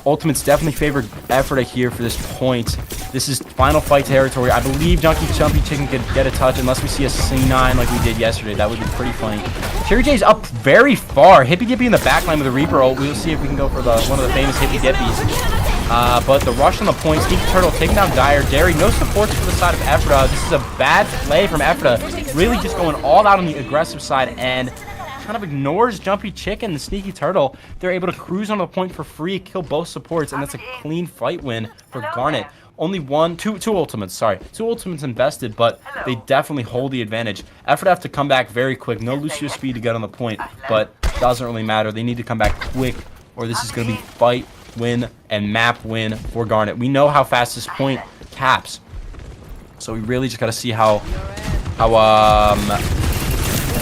Ultimates definitely favored Ephrata here for this point. This is final fight territory. I believe Jumpy Chicken could get a touch unless we see a C9 like we did yesterday. That would be pretty funny. Cherry J's up very far. Hippy Dippy in the backline with a Reaper ult. We'll see if we can go for one of the famous Hippy Dippies. But the rush on the point. Sneaky Turtle taking down Dire. Dairy, no supports for the side of Ephrata. This is a bad play from Ephrata. Really just going all out on the aggressive side and kind of ignores Jumpy Chicken, the Sneaky Turtle. They're able to cruise on the point for free, kill both supports, and that's a clean fight win for Garnet. Only two ultimates, sorry. 2 ultimates invested, but they definitely hold the advantage. Ephrata have to come back very quick. No Lucio speed to get on the point, but doesn't really matter. They need to come back quick, or this is going to be fight win and map win for Garnet. We know how fast this point caps, so we really just got to see how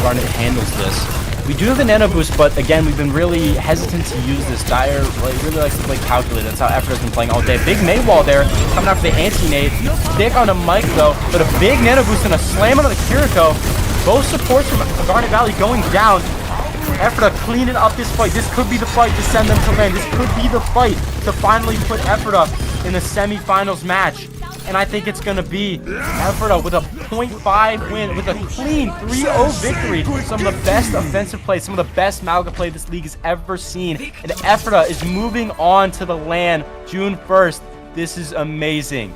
Garnet handles this. We do have the nano boost, but again, we've been really hesitant to use this. Dire really likes to play calculated. That's how Ephrata's been playing all day. Big May wall there, coming out for the anti-nade. Stick on a Mike though, but a big nano boost and a slam on the Kiriko. Both supports from Garnet Valley going down. Ephrata cleaning up this fight. This could be the fight to send them to land. This could be the fight to finally put Ephrata in the semifinals match. And I think it's going to be Ephrata with a 0.5 win, with a clean 3-0 victory. Some of the best offensive play, some of the best Malga play this league has ever seen. And Ephrata is moving on to the LAN June 1st. This is amazing.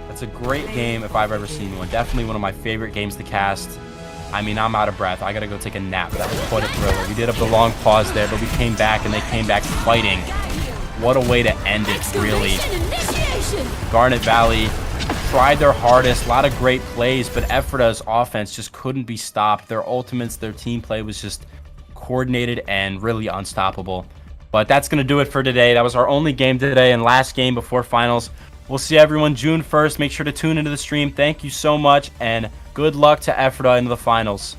That's a great game if I've ever seen one. Definitely one of my favorite games to cast. I mean, I'm out of breath. I gotta go take a nap. That was quite a thriller. We did have the long pause there, but we came back, and they came back fighting. What a way to end it, really. Garnet Valley tried their hardest. A lot of great plays, but Ephrata's offense just couldn't be stopped. Their ultimates, their team play was just coordinated and really unstoppable. But that's gonna do it for today. That was our only game today and last game before finals. We'll see everyone June 1st. Make sure to tune into the stream. Thank you so much, and good luck to Ephrata into the finals.